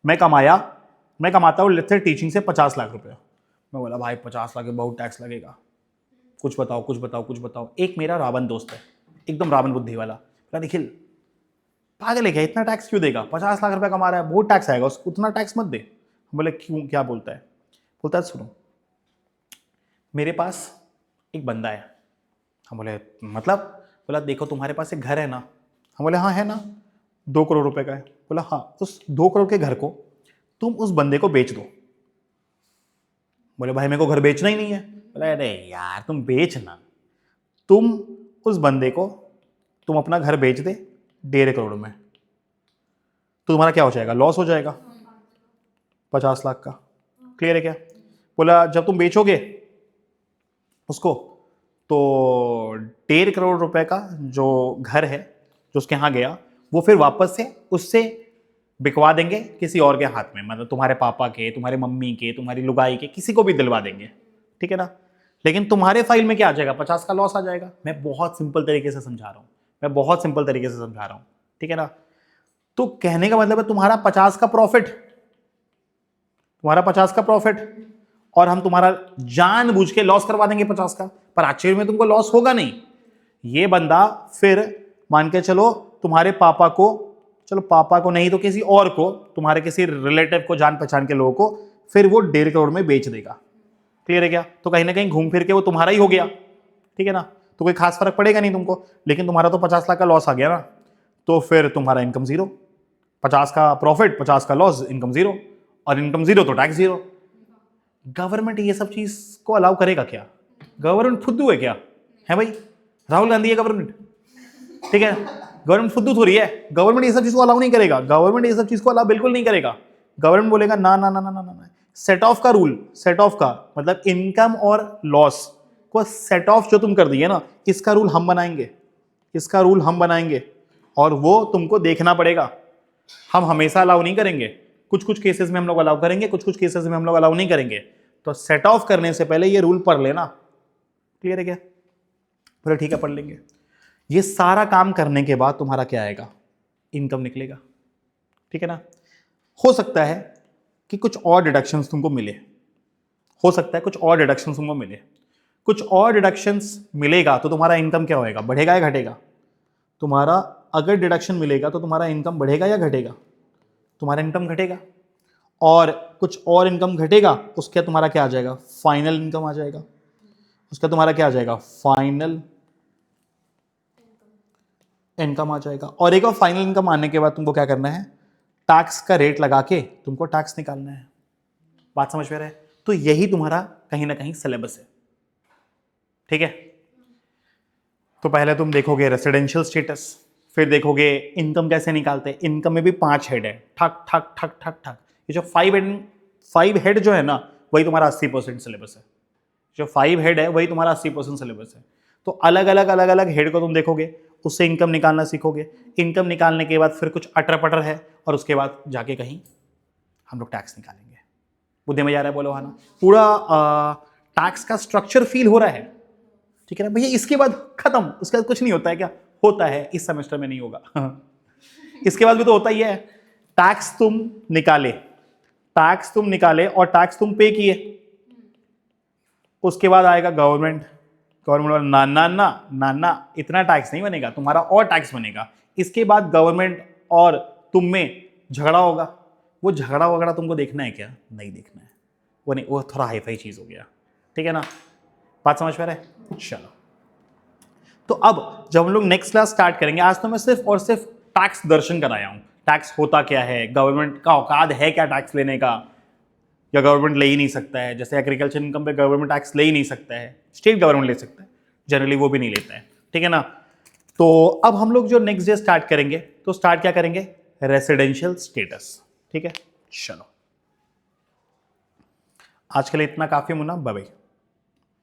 मैं कमाता हूँ लेट्स से टीचिंग से 50 लाख रुपए। मैं बोला भाई 50 लाख बहुत टैक्स लगेगा, कुछ बताओ। एक मेरा रावण दोस्त है, एकदम रावण बुद्धि वाला, बोला निखिल पागल है क्या, इतना टैक्स क्यों देगा? 50 लाख रुपए कमा रहा है, बहुत टैक्स आएगा, उसको उतना टैक्स मत दे। बोले क्यों, क्या बोलता है? बोलता है सुनो, मेरे पास एक बंदा है। हम बोले मतलब? बोला देखो तुम्हारे पास एक घर है ना। हम बोले हाँ है ना, 2 करोड़ रुपए का है। बोला हाँ, उस 2 करोड़ के घर को तुम उस बंदे को बेच दो। बोले भाई मेरे को घर बेचना ही नहीं है। बोला अरे यार तुम बेचना, तुम उस बंदे को, तुम अपना घर बेच दे 1.5 करोड़ में, तो तुम्हारा क्या हो जाएगा? लॉस हो जाएगा 50 लाख का। क्लियर है क्या? बोला जब तुम बेचोगे उसको तो 1.5 करोड़ रुपए का जो घर है जो उसके यहाँ गया, वो फिर वापस से उससे बिकवा देंगे किसी और के हाथ में, मतलब तुम्हारे पापा के, तुम्हारे मम्मी के, तुम्हारी लुगाई के, किसी को भी दिलवा देंगे, ठीक है ना। लेकिन तुम्हारे फाइल में क्या आ जाएगा, 50 का लॉस आ जाएगा। मैं बहुत सिंपल तरीके से समझा रहा हूं, मैं बहुत सिंपल तरीके से समझा रहा हूं, ठीक है ना। तो कहने का मतलब है तुम्हारा 50 का प्रॉफिट, तुम्हारा 50 का प्रॉफिट, और हम तुम्हारा जानबूझ के लॉस करवा देंगे 50 का, पर एक्चुअली में तुमको लॉस होगा नहीं। ये बंदा फिर मान के चलो तुम्हारे पापा को, चलो पापा को नहीं तो किसी और को, तुम्हारे किसी रिलेटिव को, जान पहचान के लोगों को, फिर वो 1.5 करोड़ में बेच देगा। क्लियर है क्या। तो कहीं ना कहीं घूम फिर के वो तुम्हारा ही हो गया, ठीक है ना। तो कोई खास फर्क पड़ेगा नहीं तुमको, लेकिन तुम्हारा तो 50 लाख का लॉस आ गया ना, तो फिर तुम्हारा इनकम जीरो। 50 का प्रॉफिट, 50 का लॉस, इनकम जीरो, और इनकम जीरो तो टैक्स जीरो। गवर्नमेंट ये सब चीज को अलाउ करेगा क्या? गवर्नमेंट फुद्दू है क्या? है भाई, राहुल गांधी है गवर्नमेंट, ठीक है। गवर्नमेंट फुद्दू थोड़ी है, गवर्नमेंट ये सब चीज को अलाउ नहीं करेगा, गवर्नमेंट ये सब चीज को अलाउ बिल्कुल नहीं करेगा। गवर्नमेंट बोलेगा ना ना ना ना ना ना, सेट ऑफ का रूल, सेट ऑफ का मतलब इनकम और लॉस को सेट ऑफ जो तुम कर दिए ना, इसका रूल हम बनाएंगे, इसका रूल हम बनाएंगे, और वो तुमको देखना पड़ेगा। हम हमेशा अलाउ नहीं करेंगे, कुछ कुछ केसेस में हम लोग अलाउ करेंगे, कुछ कुछ केसेस में हम लोग अलाउ नहीं करेंगे। तो सेट ऑफ करने से पहले ये रूल पढ़ लेना। क्लियर है क्या? बोले ठीक है, पढ़ लेंगे। ये सारा काम करने के बाद तुम्हारा क्या आएगा, इनकम निकलेगा, ठीक है ना। हो सकता है कि कुछ और डिडक्शंस तुमको मिले, हो सकता है कुछ और डिडक्शंस तुमको मिले, कुछ और डिडक्शंस मिलेगा तो तुम्हारा इनकम क्या होएगा, बढ़ेगा या घटेगा? तुम्हारा अगर डिडक्शन मिलेगा तो तुम्हारा इनकम बढ़ेगा या घटेगा? तुम्हारा इनकम घटेगा। और कुछ और इनकम घटेगा, उसके तुम्हारा क्या आ जाएगा, फाइनल इनकम आ जाएगा। उसका तुम्हारा क्या आ जाएगा, फाइनल इनकम आ जाएगा। और एक और फाइनल इनकम आने के बाद तुमको क्या करना है, टैक्स का रेट लगा के तुमको टैक्स निकालना है। बात समझ में रहे? तो यही तुम्हारा कहीं ना कहीं सिलेबस है, ठीक है। तो पहले तुम देखोगे रेसिडेंशियल स्टेटस, फिर देखोगे इनकम कैसे निकालते हैं। इनकम में भी 5 हेड है, ठक ठक ठक ठक ठक। ये जो 5 हेड जो है ना, वही तुम्हारा 80% सिलेबस है। जो 5 हेड है वही तुम्हारा 80% सिलेबस है। तो अलग अलग हेड को तुम देखोगे, उससे इनकम निकालना सीखोगे। इनकम निकालने के बाद फिर कुछ अटर पटर है, और उसके बाद जाके कहीं हम लोग टैक्स निकालेंगे। बुद्धि में जा रहा है? बोलो हाँ ना। पूरा टैक्स का स्ट्रक्चर फील हो रहा है, ठीक है ना भैया। इसके बाद खत्म, उसके बाद कुछ नहीं होता है क्या? होता है, इस सेमेस्टर में नहीं होगा इसके बाद भी तो होता ही है। टैक्स तुम निकाले, टैक्स तुम निकाले और टैक्स तुम पे किए, उसके बाद आएगा गवर्नमेंट। गवर्नमेंट वाला ना ना ना ना ना, इतना टैक्स नहीं बनेगा, तुम्हारा और टैक्स बनेगा। इसके बाद गवर्नमेंट और तुम में झगड़ा होगा। वो झगड़ा वगड़ा तुमको देखना है क्या? नहीं देखना है, वो नहीं, वो थोड़ा हाईफाई चीज हो गया, ठीक है ना। बात समझ में आ रहा है? चलो, तो अब जब हम लोग नेक्स्ट क्लास स्टार्ट करेंगे, आज तो मैं सिर्फ और सिर्फ टैक्स दर्शन कराया हूं। टैक्स होता क्या है, गवर्नमेंट का औकात है क्या टैक्स लेने का, या गवर्नमेंट ले ही नहीं सकता है। जैसे एग्रीकल्चर इनकम पे गवर्नमेंट टैक्स ले ही नहीं सकता है, स्टेट गवर्नमेंट ले सकता है, जनरली वो भी नहीं लेता है, ठीक है ना। तो अब हम लोग जो नेक्स्ट डे स्टार्ट करेंगे, तो स्टार्ट क्या करेंगे, रेसिडेंशियल स्टेटस, ठीक है। चलो, आज के लिए इतना काफी मुन्ना, बाय बाय।